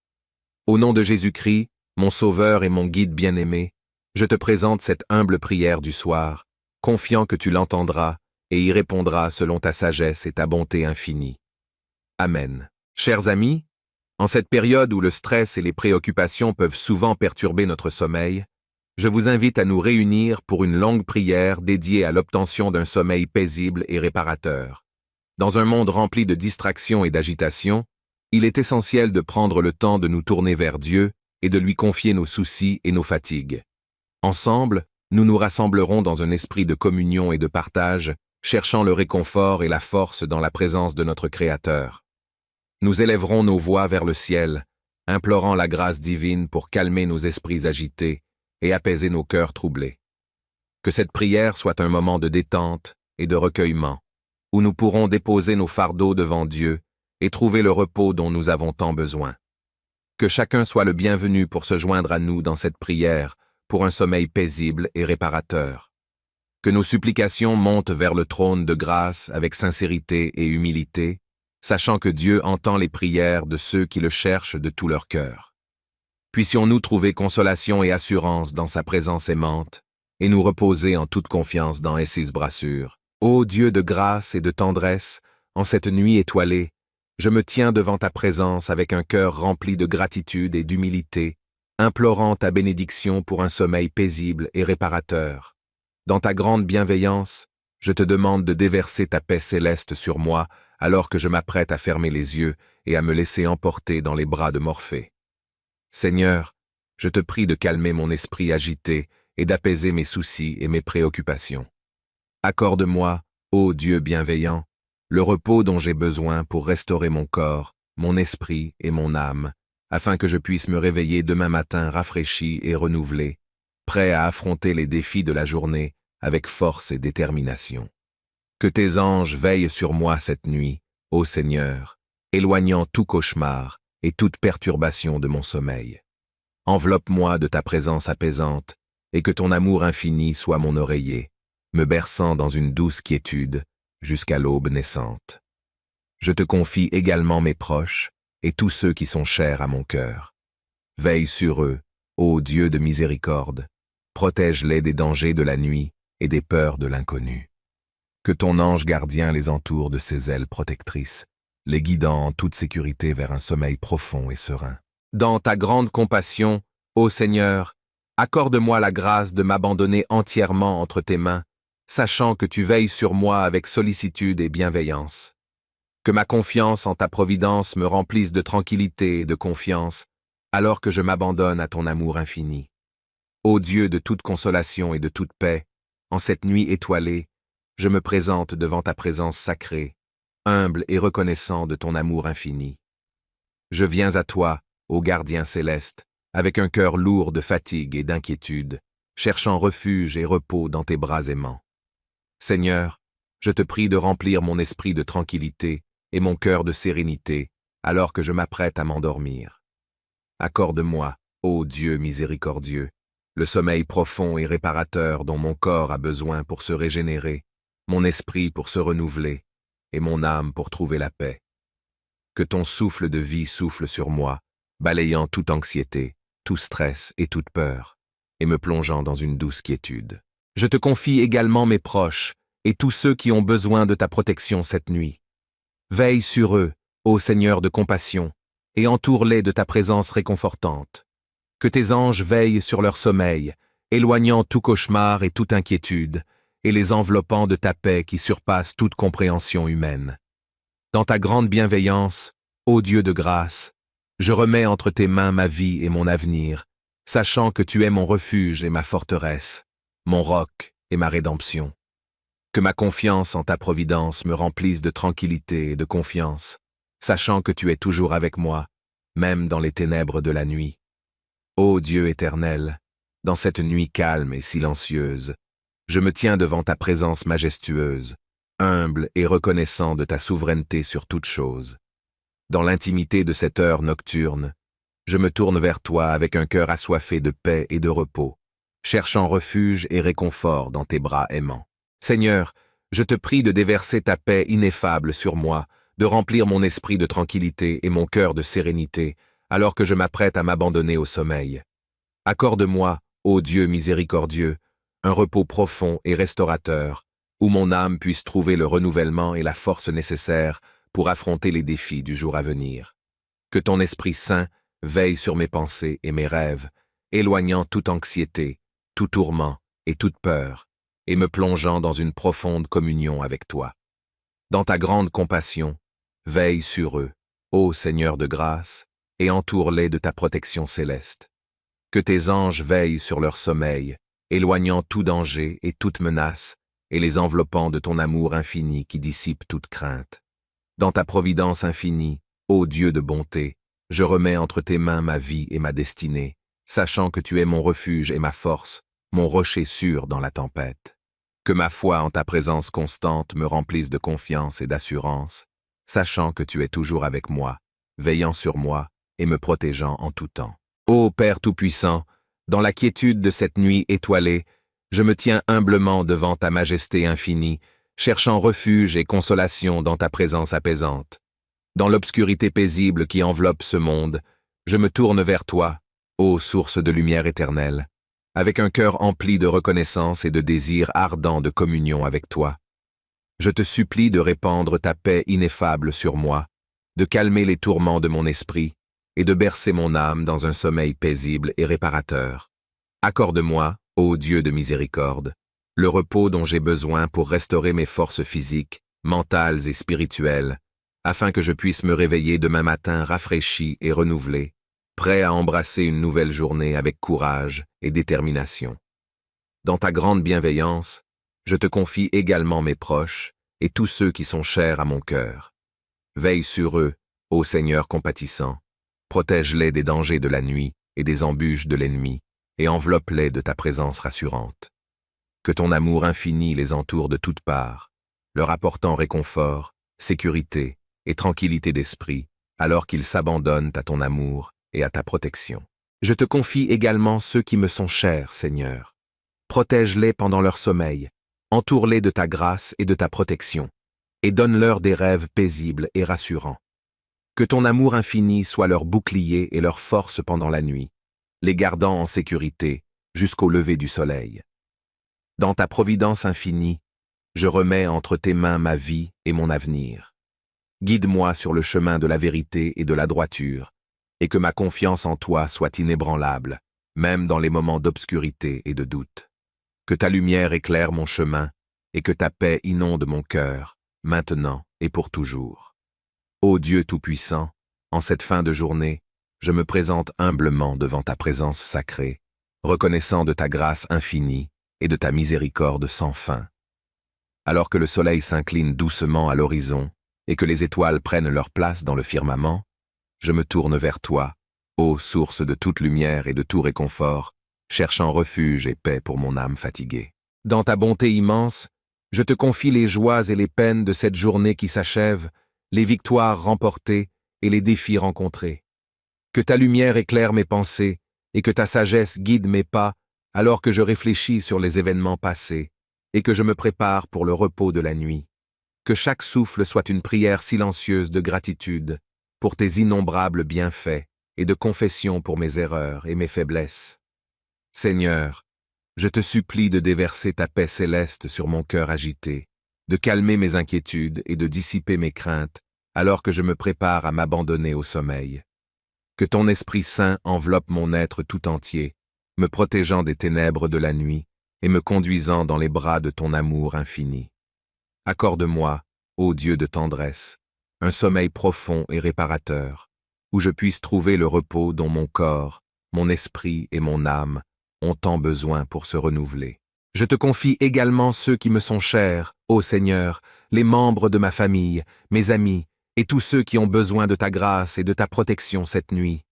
Au nom de Jésus-Christ, mon Sauveur et mon Guide bien-aimé, je te présente cette humble prière du soir, confiant que tu l'entendras et y répondras selon ta sagesse et ta bonté infinie. Amen. Chers amis, en cette période où le stress et les préoccupations peuvent souvent perturber notre sommeil, je vous invite à nous réunir pour une longue prière dédiée à l'obtention d'un sommeil paisible et réparateur. Dans un monde rempli de distractions et d'agitation, il est essentiel de prendre le temps de nous tourner vers Dieu et de lui confier nos soucis et nos fatigues. Ensemble, nous nous rassemblerons dans un esprit de communion et de partage, cherchant le réconfort et la force dans la présence de notre Créateur. Nous élèverons nos voix vers le ciel, implorant la grâce divine pour calmer nos esprits agités et apaiser nos cœurs troublés. Que cette prière soit un moment de détente et de recueillement, où nous pourrons déposer nos fardeaux devant Dieu et trouver le repos dont nous avons tant besoin. Que chacun soit le bienvenu pour se joindre à nous dans cette prière pour un sommeil paisible et réparateur. Que nos supplications montent vers le trône de grâce avec sincérité et humilité, sachant que Dieu entend les prières de ceux qui le cherchent de tout leur cœur. Puissions-nous trouver consolation et assurance dans sa présence aimante, et nous reposer en toute confiance dans ses brassures. Ô Dieu de grâce et de tendresse, en cette nuit étoilée, je me tiens devant ta présence avec un cœur rempli de gratitude et d'humilité, implorant ta bénédiction pour un sommeil paisible et réparateur. Dans ta grande bienveillance, je te demande de déverser ta paix céleste sur moi, alors que je m'apprête à fermer les yeux et à me laisser emporter dans les bras de Morphée. Seigneur, je te prie de calmer mon esprit agité et d'apaiser mes soucis et mes préoccupations. Accorde-moi, ô Dieu bienveillant, le repos dont j'ai besoin pour restaurer mon corps, mon esprit et mon âme, afin que je puisse me réveiller demain matin rafraîchi et renouvelé, prêt à affronter les défis de la journée avec force et détermination. Que tes anges veillent sur moi cette nuit, ô Seigneur, éloignant tout cauchemar et toute perturbation de mon sommeil. Enveloppe-moi de ta présence apaisante, et que ton amour infini soit mon oreiller, me berçant dans une douce quiétude jusqu'à l'aube naissante. Je te confie également mes proches et tous ceux qui sont chers à mon cœur. Veille sur eux, ô Dieu de miséricorde, protège-les des dangers de la nuit et des peurs de l'inconnu. Que ton ange gardien les entoure de ses ailes protectrices, les guidant en toute sécurité vers un sommeil profond et serein. Dans ta grande compassion, ô Seigneur, accorde-moi la grâce de m'abandonner entièrement entre tes mains, sachant que tu veilles sur moi avec sollicitude et bienveillance. Que ma confiance en ta providence me remplisse de tranquillité et de confiance, alors que je m'abandonne à ton amour infini. Ô Dieu de toute consolation et de toute paix, en cette nuit étoilée, je me présente devant ta présence sacrée, humble et reconnaissant de ton amour infini. Je viens à toi, ô gardien céleste, avec un cœur lourd de fatigue et d'inquiétude, cherchant refuge et repos dans tes bras aimants. Seigneur, je te prie de remplir mon esprit de tranquillité et mon cœur de sérénité, alors que je m'apprête à m'endormir. Accorde-moi, ô Dieu miséricordieux, le sommeil profond et réparateur dont mon corps a besoin pour se régénérer, mon esprit pour se renouveler, et mon âme pour trouver la paix. Que ton souffle de vie souffle sur moi, balayant toute anxiété, tout stress et toute peur, et me plongeant dans une douce quiétude. Je te confie également mes proches, et tous ceux qui ont besoin de ta protection cette nuit. Veille sur eux, ô Seigneur de compassion, et entoure-les de ta présence réconfortante. Que tes anges veillent sur leur sommeil, éloignant tout cauchemar et toute inquiétude, et les enveloppant de ta paix qui surpasse toute compréhension humaine. Dans ta grande bienveillance, ô Dieu de grâce, je remets entre tes mains ma vie et mon avenir, sachant que tu es mon refuge et ma forteresse, mon roc et ma rédemption. Que ma confiance en ta providence me remplisse de tranquillité et de confiance, sachant que tu es toujours avec moi, même dans les ténèbres de la nuit. Ô Dieu éternel, dans cette nuit calme et silencieuse, je me tiens devant ta présence majestueuse, humble et reconnaissant de ta souveraineté sur toute chose. Dans l'intimité de cette heure nocturne, je me tourne vers toi avec un cœur assoiffé de paix et de repos, cherchant refuge et réconfort dans tes bras aimants. Seigneur, je te prie de déverser ta paix ineffable sur moi, de remplir mon esprit de tranquillité et mon cœur de sérénité, alors que je m'apprête à m'abandonner au sommeil. Accorde-moi, ô Dieu miséricordieux, un repos profond et restaurateur, où mon âme puisse trouver le renouvellement et la force nécessaires pour affronter les défis du jour à venir. Que ton Esprit Saint veille sur mes pensées et mes rêves, éloignant toute anxiété, tout tourment et toute peur, et me plongeant dans une profonde communion avec toi. Dans ta grande compassion, veille sur eux, ô Seigneur de grâce, et entoure-les de ta protection céleste. Que tes anges veillent sur leur sommeil, éloignant tout danger et toute menace, et les enveloppant de ton amour infini qui dissipe toute crainte. Dans ta providence infinie, ô Dieu de bonté, je remets entre tes mains ma vie et ma destinée, sachant que tu es mon refuge et ma force, mon rocher sûr dans la tempête. Que ma foi en ta présence constante me remplisse de confiance et d'assurance, sachant que tu es toujours avec moi, veillant sur moi et me protégeant en tout temps. Ô Père Tout-Puissant, dans la quiétude de cette nuit étoilée, je me tiens humblement devant ta majesté infinie, cherchant refuge et consolation dans ta présence apaisante. Dans l'obscurité paisible qui enveloppe ce monde, je me tourne vers toi, ô source de lumière éternelle, avec un cœur empli de reconnaissance et de désir ardent de communion avec toi. Je te supplie de répandre ta paix ineffable sur moi, de calmer les tourments de mon esprit et de bercer mon âme dans un sommeil paisible et réparateur. Accorde-moi, ô Dieu de miséricorde, le repos dont j'ai besoin pour restaurer mes forces physiques, mentales et spirituelles, afin que je puisse me réveiller demain matin rafraîchi et renouvelé, prêt à embrasser une nouvelle journée avec courage et détermination. Dans ta grande bienveillance, je te confie également mes proches et tous ceux qui sont chers à mon cœur. Veille sur eux, ô Seigneur compatissant, protège-les des dangers de la nuit et des embûches de l'ennemi, et enveloppe-les de ta présence rassurante. Que ton amour infini les entoure de toutes parts, leur apportant réconfort, sécurité et tranquillité d'esprit, alors qu'ils s'abandonnent à ton amour et à ta protection. Je te confie également ceux qui me sont chers, Seigneur. Protège-les pendant leur sommeil, entoure-les de ta grâce et de ta protection, et donne-leur des rêves paisibles et rassurants. Que ton amour infini soit leur bouclier et leur force pendant la nuit, les gardant en sécurité jusqu'au lever du soleil. Dans ta providence infinie, je remets entre tes mains ma vie et mon avenir. Guide-moi sur le chemin de la vérité et de la droiture, et que ma confiance en toi soit inébranlable, même dans les moments d'obscurité et de doute. Que ta lumière éclaire mon chemin, et que ta paix inonde mon cœur, maintenant et pour toujours. Ô Dieu Tout-Puissant, en cette fin de journée, je me présente humblement devant ta présence sacrée, reconnaissant de ta grâce infinie et de ta miséricorde sans fin. Alors que le soleil s'incline doucement à l'horizon et que les étoiles prennent leur place dans le firmament, je me tourne vers toi, ô source de toute lumière et de tout réconfort, cherchant refuge et paix pour mon âme fatiguée. Dans ta bonté immense, je te confie les joies et les peines de cette journée qui s'achève, les victoires remportées et les défis rencontrés. Que ta lumière éclaire mes pensées et que ta sagesse guide mes pas alors que je réfléchis sur les événements passés et que je me prépare pour le repos de la nuit. Que chaque souffle soit une prière silencieuse de gratitude pour tes innombrables bienfaits et de confession pour mes erreurs et mes faiblesses. Seigneur, je te supplie de déverser ta paix céleste sur mon cœur agité de calmer mes inquiétudes et de dissiper mes craintes, alors que je me prépare à m'abandonner au sommeil. Que ton Esprit Saint enveloppe mon être tout entier, me protégeant des ténèbres de la nuit et me conduisant dans les bras de ton amour infini. Accorde-moi, ô Dieu de tendresse, un sommeil profond et réparateur, où je puisse trouver le repos dont mon corps, mon esprit et mon âme ont tant besoin pour se renouveler. Je te confie également ceux qui me sont chers, ô Seigneur, les membres de ma famille, mes amis, et tous ceux qui ont besoin de ta grâce et de ta protection cette nuit.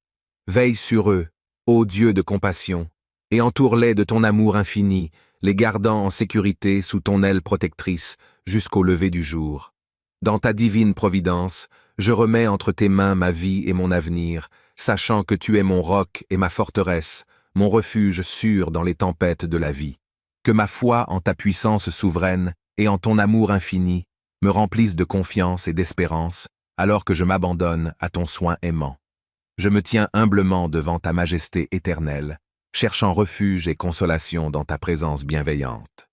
Veille sur eux, ô Dieu de compassion, et entoure-les de ton amour infini, les gardant en sécurité sous ton aile protectrice jusqu'au lever du jour. Dans ta divine providence, je remets entre tes mains ma vie et mon avenir, sachant que tu es mon roc et ma forteresse, mon refuge sûr dans les tempêtes de la vie. Que ma foi en ta puissance souveraine et en ton amour infini me remplisse de confiance et d'espérance, alors que je m'abandonne à ton soin aimant. Je me tiens humblement devant ta majesté éternelle, cherchant refuge et consolation dans ta présence bienveillante.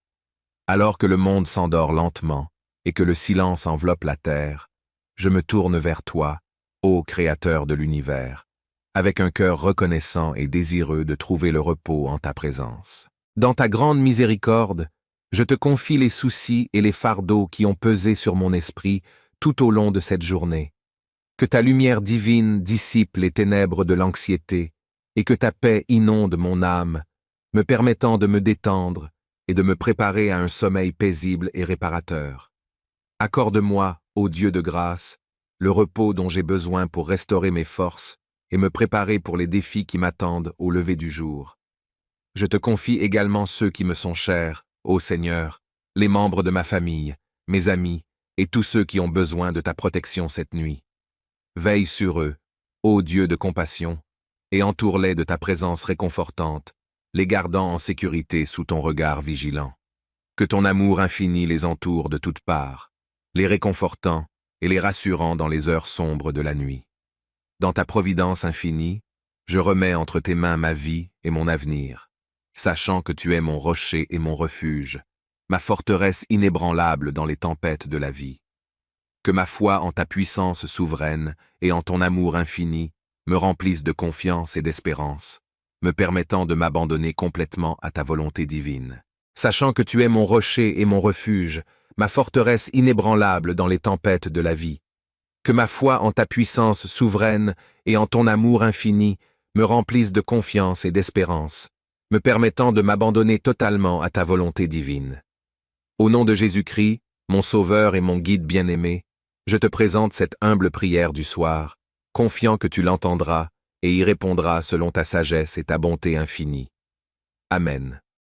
Alors que le monde s'endort lentement et que le silence enveloppe la terre, je me tourne vers toi, ô Créateur de l'univers, avec un cœur reconnaissant et désireux de trouver le repos en ta présence. Dans ta grande miséricorde, je te confie les soucis et les fardeaux qui ont pesé sur mon esprit tout au long de cette journée. Que ta lumière divine dissipe les ténèbres de l'anxiété et que ta paix inonde mon âme, me permettant de me détendre et de me préparer à un sommeil paisible et réparateur. Accorde-moi, ô Dieu de grâce, le repos dont j'ai besoin pour restaurer mes forces et me préparer pour les défis qui m'attendent au lever du jour. Je te confie également ceux qui me sont chers, ô Seigneur, les membres de ma famille, mes amis et tous ceux qui ont besoin de ta protection cette nuit. Veille sur eux, ô Dieu de compassion, et entoure-les de ta présence réconfortante, les gardant en sécurité sous ton regard vigilant. Que ton amour infini les entoure de toutes parts, les réconfortant et les rassurant dans les heures sombres de la nuit. Dans ta providence infinie, je remets entre tes mains ma vie et mon avenir, sachant que tu es mon rocher et mon refuge, ma forteresse inébranlable dans les tempêtes de la vie. Que ma foi en ta puissance souveraine et en ton amour infini me remplisse de confiance et d'espérance, me permettant de m'abandonner complètement à ta volonté divine. Sachant que tu es mon rocher et mon refuge, ma forteresse inébranlable dans les tempêtes de la vie. Que ma foi en ta puissance souveraine et en ton amour infini me remplisse de confiance et d'espérance, me permettant de m'abandonner totalement à ta volonté divine. Au nom de Jésus-Christ, mon Sauveur et mon Guide bien-aimé, je te présente cette humble prière du soir, confiant que tu l'entendras et y répondras selon ta sagesse et ta bonté infinie. Amen.